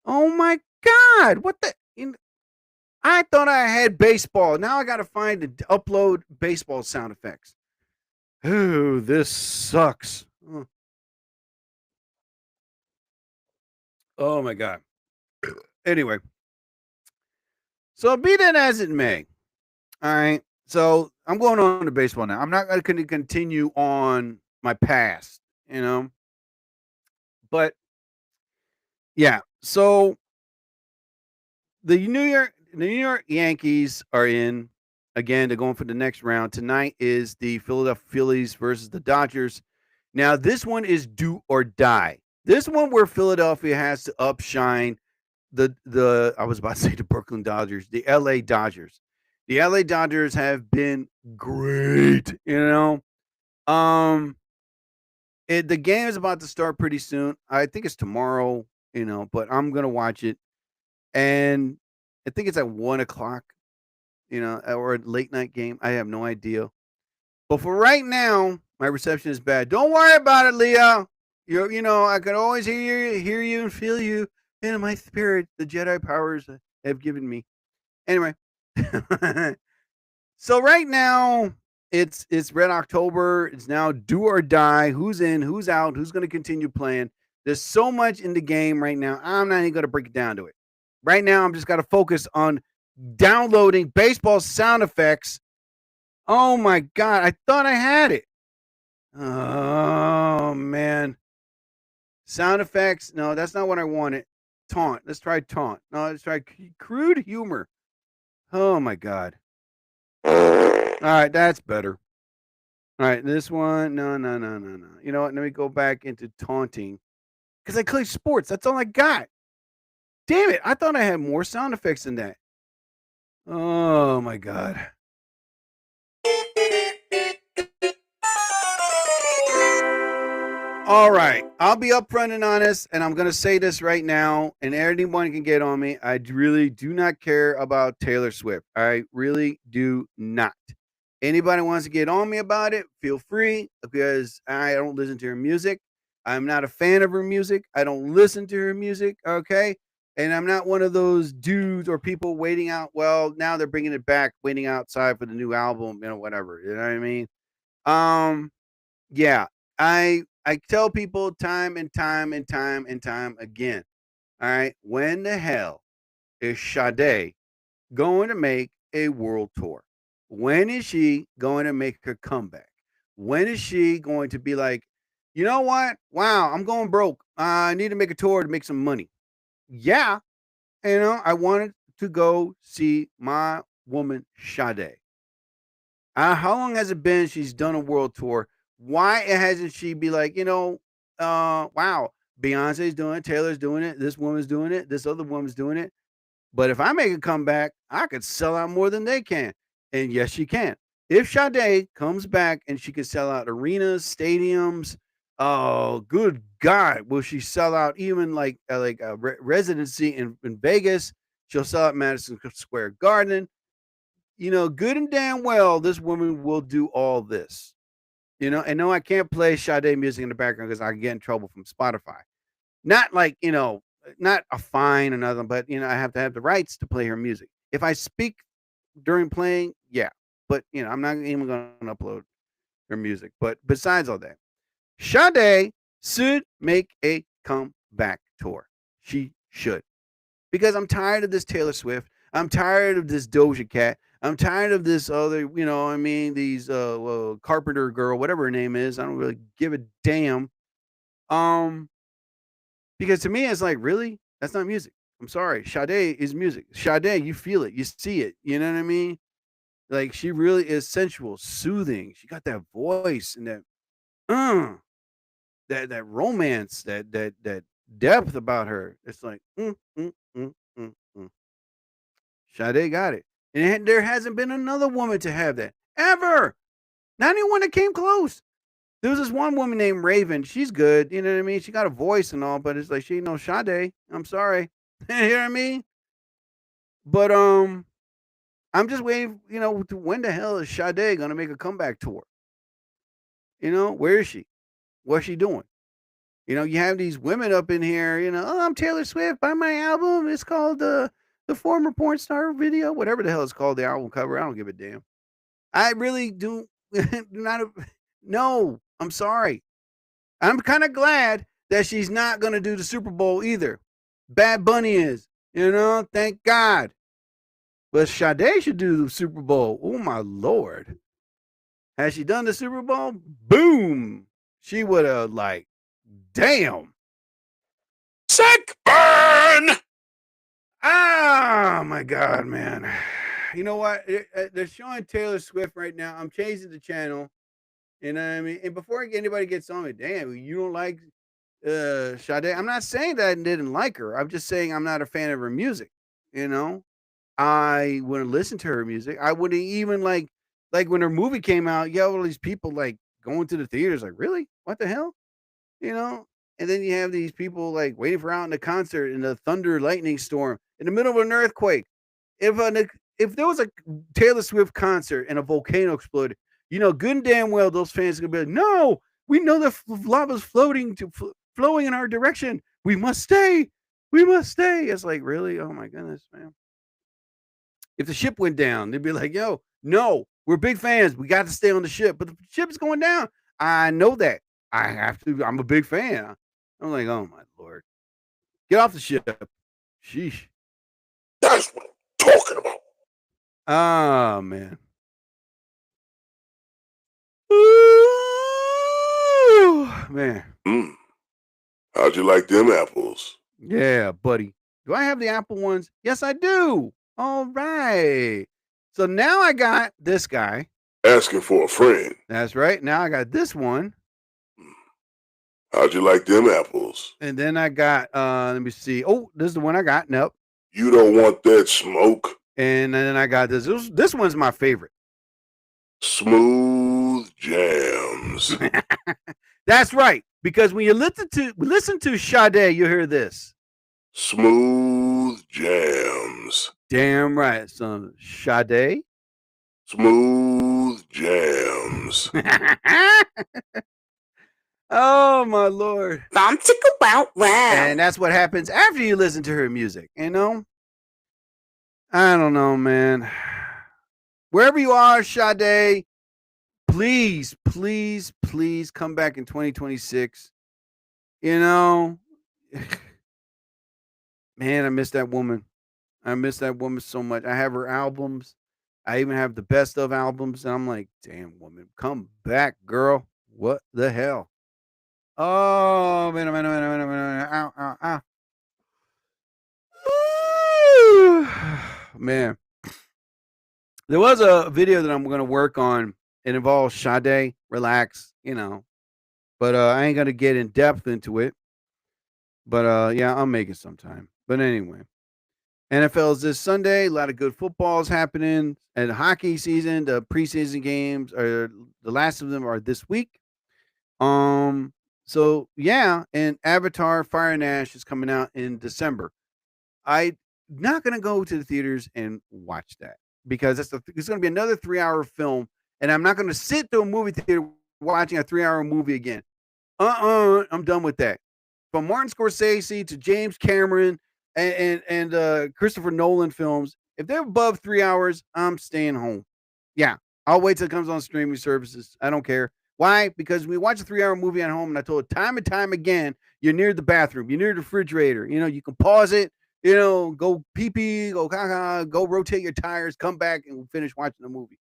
Oh my God. What the? I thought I had baseball. Now I got to find and upload baseball sound effects. Ooh, this sucks. Oh my God. Anyway, so be that as it may. All right. So I'm going on to baseball now. I'm not going to continue on my past, but Yeah. So the New York Yankees are in again. They're going for the next round. Tonight is the Philadelphia Phillies versus the Dodgers. Now this one is do or die. This one where Philadelphia has to upshine the I was about to say the Brooklyn Dodgers, the LA Dodgers. The LA Dodgers have been great, you know. Um the game is about to start pretty soon. I think it's tomorrow, but I'm gonna watch it. And I think it's at 1 o'clock, or a late night game. I have no idea. But for right now, my reception is bad. Don't worry about it, Leo. I can always hear you and feel you in my spirit. The Jedi powers have given me. Anyway, so right now it's Red October. It's now do or die. Who's in? Who's out? Who's going to continue playing? There's so much in the game right now. I'm not even going to break it down to it. Right now, I'm just got to focus on downloading baseball sound effects. Oh my god! I thought I had it. Oh man, sound effects. No, that's not what I wanted. Taunt. Let's try taunt. No, let's try crude humor. Oh my god. All right, that's better. All right, this one. No, no, no, no, no. You know what? Let me go back into taunting because I clicked sports. That's all I got. Damn it! I thought I had more sound effects than that. Oh my god. All right. I'll be upfront and honest, and I'm going to say this right now, and anyone can get on me. I really do not care about Taylor Swift. I really do not. Anybody wants to get on me about it, feel free, because I don't listen to her music. I'm not a fan of her music. I don't listen to her music. Okay. And I'm not one of those dudes or people waiting out. Well, now they're bringing it back, waiting outside for the new album, whatever. You know what I mean? Um, yeah, I tell people time and time and time and time again. All right, when the hell is Sade going to make a world tour? When is she going to make her comeback? When is she going to be like, you know what? Wow, I'm going broke. I need to make a tour to make some money. Yeah, I wanted to go see my woman Sade. How long has it been she's done a world tour? Why hasn't she be like, wow, Beyonce's doing it, Taylor's doing it, this woman's doing it, this other woman's doing it. But if I make a comeback, I could sell out more than they can. And yes, she can. If Sade comes back and she can sell out arenas, stadiums, oh, good God, will she sell out even like a residency in Vegas? She'll sell out Madison Square Garden. Good and damn well, this woman will do all this. And no, I can't play Sade music in the background because I get in trouble from Spotify. Not like, not a fine or nothing, but I have to have the rights to play her music. If I speak during playing, yeah. But I'm not even gonna upload her music. But besides all that, Sade should make a comeback tour. She should. Because I'm tired of this Taylor Swift. I'm tired of this Doja Cat. I'm tired of this other, these Carpenter girl, whatever her name is. I don't really give a damn. Um, because to me, it's like, really? That's not music. I'm sorry. Sade is music. Sade, you feel it, you see it. You know what I mean? Like she really is sensual, soothing. She got that voice and uh, that romance, that depth about her. It's like, mm. Sade got it. And there hasn't been another woman to have that ever. Not anyone that came close. There was this one woman named Raven. She's good. You know what I mean? She got a voice and all, but it's like she ain't no Sade. I'm sorry. You know what I mean? But I'm just waiting, to when the hell is Sade gonna make a comeback tour? Where is she? What's she doing? You have these women up in here, oh, I'm Taylor Swift. Buy my album. It's called the former porn star video, whatever the hell it's called, the album cover. I don't give a damn. I really do not. No, I'm sorry. I'm kind of glad that she's not going to do the Super Bowl either. Bad Bunny is, thank God. But Sade should do the Super Bowl. Oh, my Lord. Has she done the Super Bowl? Boom. She would have, damn. Sick burn! Run! Oh my God, man. You know what? They're showing Taylor Swift right now. I'm changing the channel. You know what I mean? And before anybody gets on me, damn, you don't like Sade? I'm not saying that I didn't like her. I'm just saying I'm not a fan of her music. You know, I wouldn't listen to her music. I wouldn't even like when her movie came out. You have all these people like going to the theaters. Like, really? What the hell? You know? And then you have these people like waiting for out in the concert in the thunder lightning storm in the middle of an earthquake. If there was a Taylor Swift concert and a volcano exploded, you know, good and damn well those fans are gonna be like, "No, we know the lava's flowing in our direction. We must stay. We must stay." It's like, really? Oh my goodness, man. If the ship went down, they'd be like, "Yo, no, we're big fans. We got to stay on the ship." But the ship's going down. I know that. I have to. I'm a big fan. I'm like, oh my lord, get off the ship. Sheesh. That's what I'm talking about. Oh man. Man. Mm. How'd you like them apples? Yeah, buddy. Do I have the Apple ones? Yes, I do. All right. So now I got this guy. Asking for a friend. That's right. Now I got this one. How'd you like them apples? And then I got let me see. Oh, this is the one I got. Nope. You don't want that smoke? And then I got this. This one's my favorite. Smooth jams. That's right. Because when you listen to Sade, you hear this. Smooth jams. Damn right, son. Sade. Smooth jams. Oh my lord. Bum chicka wow wow. And that's what happens after you listen to her music, you know? I don't know, man. Wherever you are, Sade, please, please, please come back in 2026. You know, man, I miss that woman. I miss that woman so much. I have her albums. I even have the best of albums. And I'm like, damn, woman, come back, girl. What the hell? Oh, man, man, man, man, man, ow, ow, ow. Man, there was a video that I'm going to work on. It involves Sade. Relax, you know, but I ain't going to get in depth into it. But yeah, I'll make it sometime. But anyway, NFL is this Sunday. A lot of good footballs happening. And hockey season, the preseason games are the last of them are this week. So yeah, and Avatar Fire and Ash is coming out in December. I'm not gonna go to the theaters and watch that because it's gonna be another 3-hour film, and I'm not gonna sit through a movie theater watching a 3-hour movie again. I'm done with that. From Martin Scorsese to James Cameron and Christopher Nolan films, if they're above 3 hours, I'm staying home. Yeah, I'll wait till it comes on streaming services. I don't care. Why? Because we watch a 3-hour movie at home, and I told time and time again, you're near the bathroom, you're near the refrigerator. You know, you can pause it. You know, go pee pee, go caca, go rotate your tires, come back, and finish watching the movie.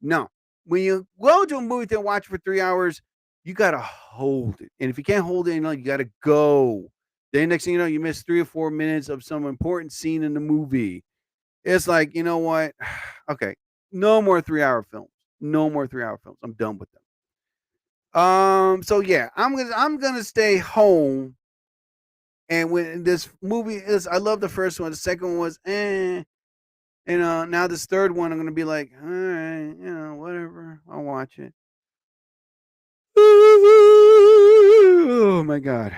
No, when you go to a movie to watch for 3 hours, you gotta hold it. And if you can't hold it, you know, you gotta go. Then next thing you know, you miss 3 or 4 minutes of some important scene in the movie. It's like, you know what? Okay, no more 3-hour films. No more 3-hour films. I'm done with them. So yeah, I'm gonna stay home. And when this movie is, I love the first one. The second one was, you know. Now this third one, I'm gonna be like, all right, you know, whatever. I'll watch it. Oh my god.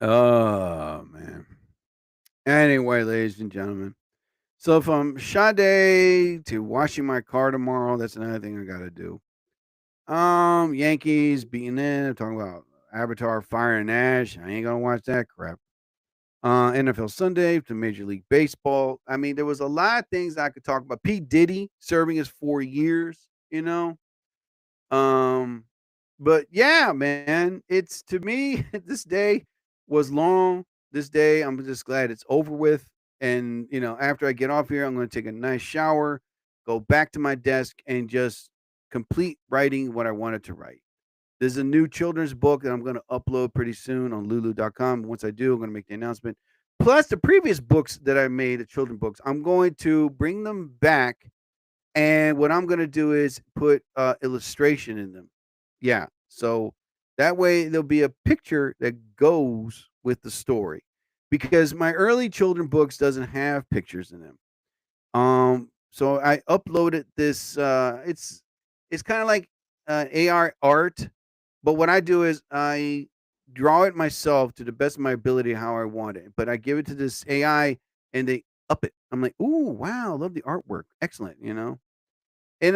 Oh man. Anyway, ladies and gentlemen. So from Sade to washing my car tomorrow, that's another thing I gotta do. Yankees beating in. I'm talking about Avatar Fire and Ash. I ain't gonna watch that crap. NFL Sunday to Major League Baseball. I mean, there was a lot of things I could talk about. Pete Diddy serving his 4 years, you know. Um, but yeah, man, it's to me, this day was long. This day, I'm just glad it's over with. And you know, after I get off here, I'm gonna take a nice shower, go back to my desk, and just complete writing what I wanted to write. There's a new children's book that I'm going to upload pretty soon on lulu.com. Once I do, I'm going to make the announcement. Plus, the previous books that I made, the children books, I'm going to bring them back. And what I'm going to do is put illustration in them. Yeah. So that way there'll be a picture that goes with the story. Because my early children books doesn't have pictures in them. So I uploaded this. It's kind of like AR art, but what I do is I draw it myself to the best of my ability how I want it. But I give it to this AI and they up it. I'm like, ooh, wow, love the artwork, excellent, and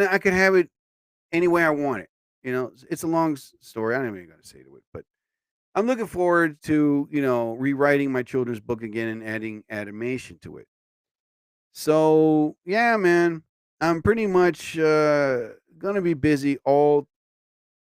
I could have it any way I want it. It's a long story. I don't even got to say to it, but I'm looking forward to rewriting my children's book again and adding animation to it. So yeah, man, I'm pretty much gonna be busy all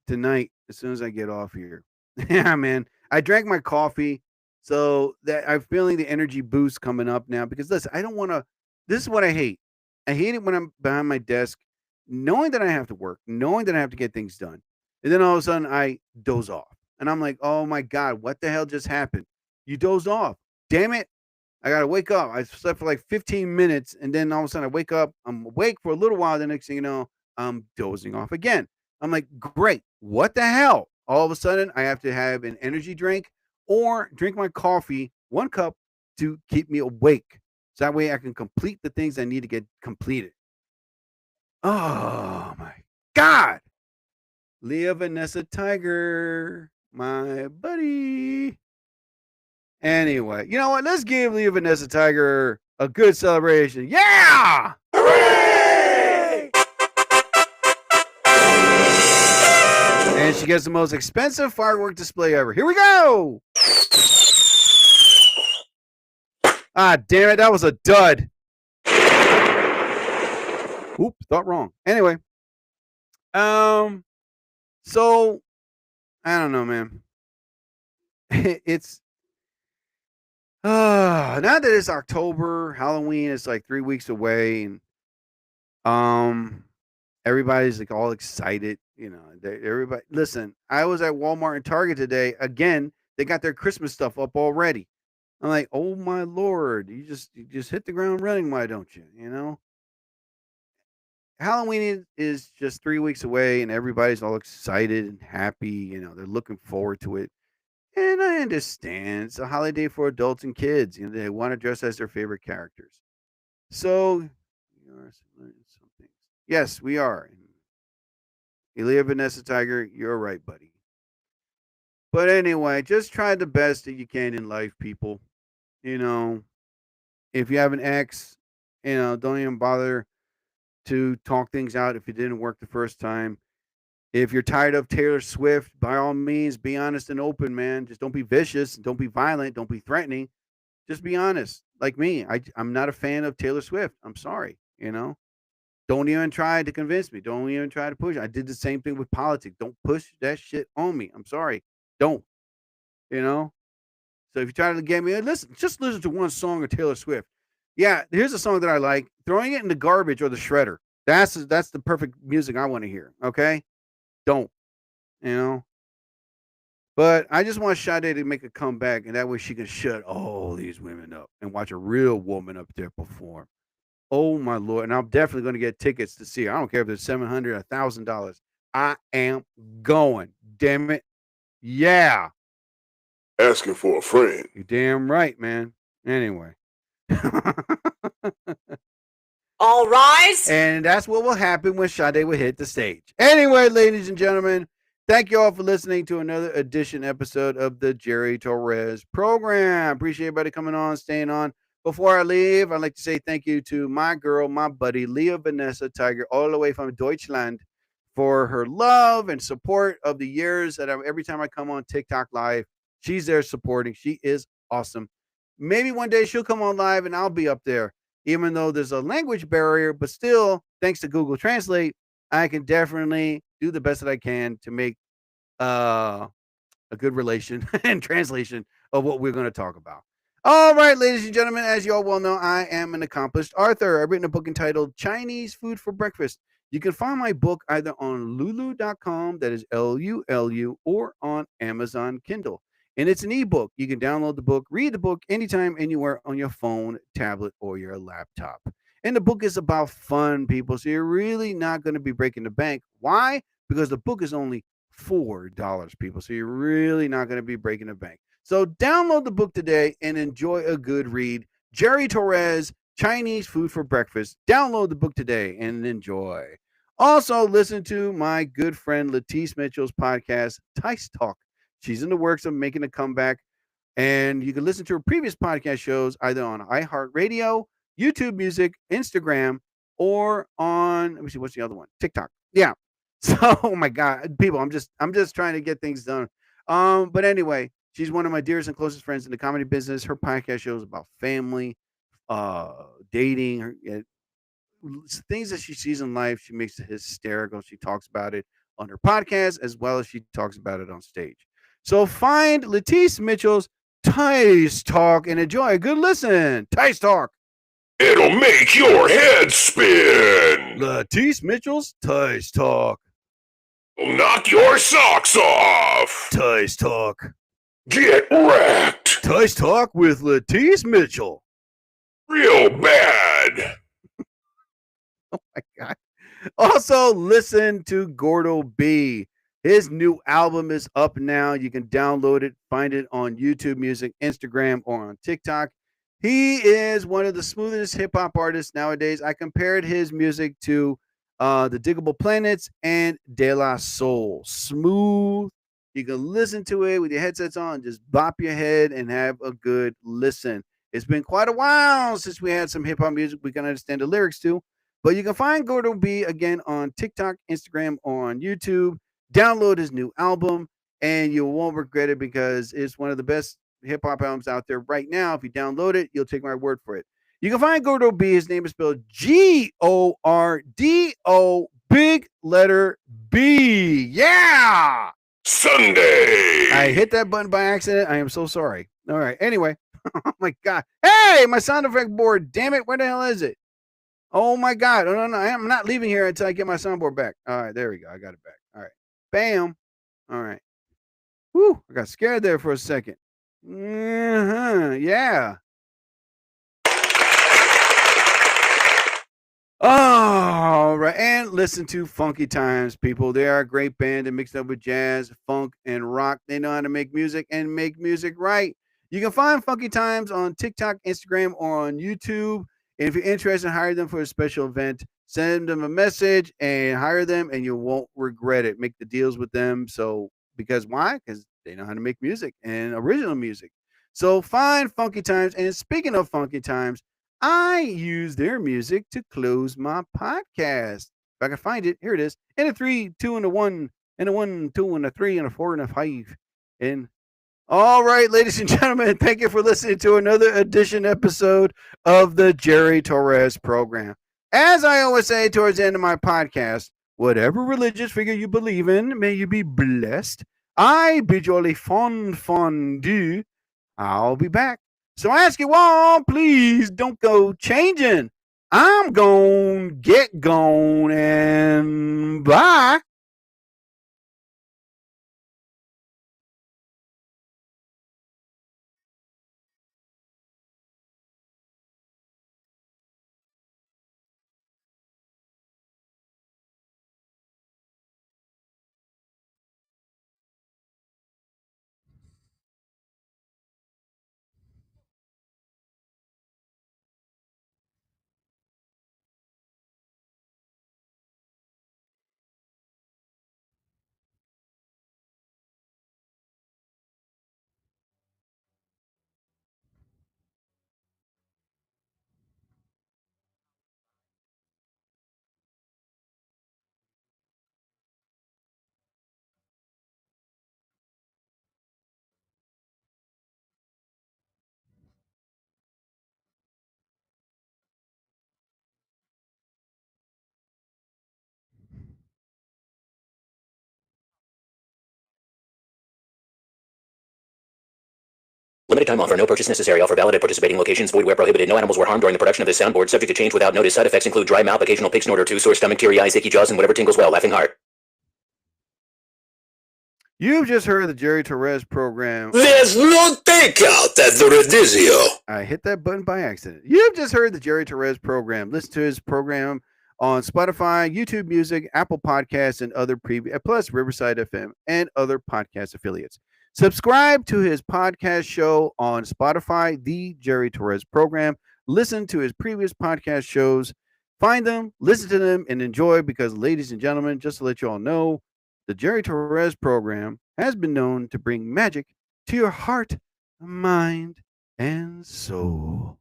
tonight as soon as I get off here. Yeah, man. I drank my coffee, so that I'm feeling the energy boost coming up now. Because listen, I don't want to. This is what I hate. I hate it when I'm behind my desk, knowing that I have to work, knowing that I have to get things done, and then all of a sudden I doze off, and I'm like, "Oh my god, what the hell just happened? You dozed off? Damn it! I gotta wake up. I slept for like 15 minutes, and then all of a sudden I wake up. I'm awake for a little while. The next thing you know, I'm dozing off again. I'm like, great. What the hell? All of a sudden, I have to have an energy drink or drink my coffee, 1 cup, to keep me awake. So that way I can complete the things I need to get completed. Oh my God. Leah Vanessa Tiger, my buddy. Anyway, you know what? Let's give Leah Vanessa Tiger a good celebration. Yeah! Hooray! And she gets the most expensive firework display ever. Here we go! Ah, damn it. That was a dud. Oops, thought wrong. Anyway. So, I don't know, man. It's now that it's October, Halloween is like 3 weeks away, and um, everybody's like all excited. Everybody. Listen, I was at Walmart and Target today. Again, they got their Christmas stuff up already. I'm like, oh my lord, you just hit the ground running. Why don't you? Halloween is just 3 weeks away, and everybody's all excited and happy. They're looking forward to it. And I understand it's a holiday for adults and kids. They want to dress as their favorite characters. So, we are similar in some things. Yes, we are. Elia Vanessa Tiger, you're right, buddy. But anyway, just try the best that you can in life, people. You know, if you have an ex, don't even bother to talk things out if it didn't work the first time. If you're tired of Taylor Swift, by all means, be honest and open, man. Just don't be vicious. Don't be violent. Don't be threatening. Just be honest. Like me, I'm not a fan of Taylor Swift. I'm sorry. Don't even try to convince me. Don't even try to push. I did the same thing with politics. Don't push that shit on me. I'm sorry. Don't. You know? So if you try to get me, just listen to one song of Taylor Swift. Yeah, here's a song that I like. Throwing it in the garbage or the shredder. That's the perfect music I want to hear. Okay? Don't. You know? But I just want Sade to make a comeback, and that way she can shut all these women up and watch a real woman up there perform. Oh my lord! And I'm definitely going to get tickets to see her. I don't care if it's $700, $1,000. I am going. Damn it! Yeah, Asking for a friend. you're damn right, man. Anyway, All rise. and that's what will happen when Sade will hit the stage. Anyway, ladies and gentlemen, thank you all for listening to another episode of the Jerry Torres program. Appreciate everybody coming on, staying on. Before I leave, I'd like to say thank you to my girl, my buddy, Leah Vanessa Tiger, all the way from Deutschland, for her love and support of the years that every time I come on TikTok Live, she's there supporting. She is awesome. Maybe one day she'll come on live and I'll be up there, even though there's a language barrier, but still, thanks to Google Translate, I can definitely do the best that I can to make a good relation and translation of what we're going to talk about. All right, ladies and gentlemen, as you all well know, I am an accomplished author. I've written a book entitled Chinese Food for Breakfast. You can find my book either on lulu.com, that is LULU, or on Amazon Kindle. And it's an ebook. You can download the book, read the book anytime, anywhere on your phone, tablet, or your laptop. And the book is about fun, people. So you're really not going to be breaking the bank. Why? Because the book is only $4, people. So you're really not going to be breaking the bank. So download the book today and enjoy a good read. Jerry Torres, Chinese Food for Breakfast. Download the book today and enjoy. Also, listen to my good friend Latisse Mitchell's podcast, Tice Talk. She's in the works of making a comeback, and you can listen to her previous podcast shows either on iHeartRadio, YouTube Music, Instagram, or on, let me see, what's the other one? TikTok. Yeah. So, oh my God, people, I'm just trying to get things done. But anyway, she's one of my dearest and closest friends in the comedy business. Her podcast show is about family, uh, dating, things that she sees in life. She makes it hysterical. She talks about it on her podcast as well as she talks about it on stage. So find Latisse Mitchell's Tice Talk and enjoy a good listen. Tice Talk. It'll make your head spin. Latisse Mitchell's Tice Talk. Knock your socks off. Tice Talk. Get wrecked. Tice Talk with Latisse Mitchell. Real bad. Oh my God. Also, listen to Gordo B. His new album is up now. You can download it, find it on YouTube Music, Instagram, or on TikTok. He is one of the smoothest hip hop artists nowadays. I compared his music to the Diggable Planets and De La Soul. Smooth. You can listen to it with your headsets on, just bop your head and have a good listen. It's been quite a while since we had some hip hop music we can understand the lyrics to. But you can find Gordo B again on TikTok, Instagram, or on YouTube. Download his new album, and you won't regret it because it's one of the best hip hop albums out there right now. If you download it, you'll take my word for it. You can find Gordo B. His name is spelled Gordo, big letter B. Yeah. Sunday. I hit that button by accident. I am so sorry. All right. Anyway. Oh my God. Hey, my sound effect board. Damn it. Where the hell is it? Oh my God. Oh, no, I'm not leaving here until I get my soundboard back. All right, there we go. I got it back. All right. Bam. All right. Whew. I got scared there for a second. Yeah. All right. And listen to Funky Times, people. They are a great band and mixed up with jazz, funk, and rock. They know how to make music and make music right. You can find Funky Times on TikTok, Instagram, or on YouTube. And if you're interested in hiring them for a special event, send them a message and hire them, and you won't regret it. Make the deals with them. So, because why? Because they know how to make music and original music. So, find Funky Times. And speaking of Funky Times, I use their music to close my podcast. If I can find it, here it is. And a 3, 2, and a 1, and a 1, 2, and a 3, and a 4, and a 5. And all right, ladies and gentlemen, thank you for listening to another edition episode of the Jerry Torres program. As I always say towards the end of my podcast, whatever religious figure you believe in, may you be blessed. I bid you all a fondue. I'll be back. So I ask you all, please don't go changing. I'm going to get gone and bye. Limited time offer. No purchase necessary. Offer valid at participating locations. Void where prohibited. No animals were harmed during the production of this soundboard. Subject to change without notice. Side effects include dry mouth, occasional pig snort or two, sore stomach, teary eyes, achy jaws, and whatever tingles well. Laughing heart. You've just heard the Jerry Torres program. There's no takeout at the Radizio. I hit that button by accident. You've just heard the Jerry Torres program. Listen to his program on Spotify, YouTube Music, Apple Podcasts, and other plus Riverside FM and other podcast affiliates. Subscribe to his podcast show on Spotify, The Jerry Torres Program. Listen to his previous podcast shows. Find them, listen to them, and enjoy because, ladies and gentlemen, just to let you all know, the Jerry Torres Program has been known to bring magic to your heart, mind, and soul.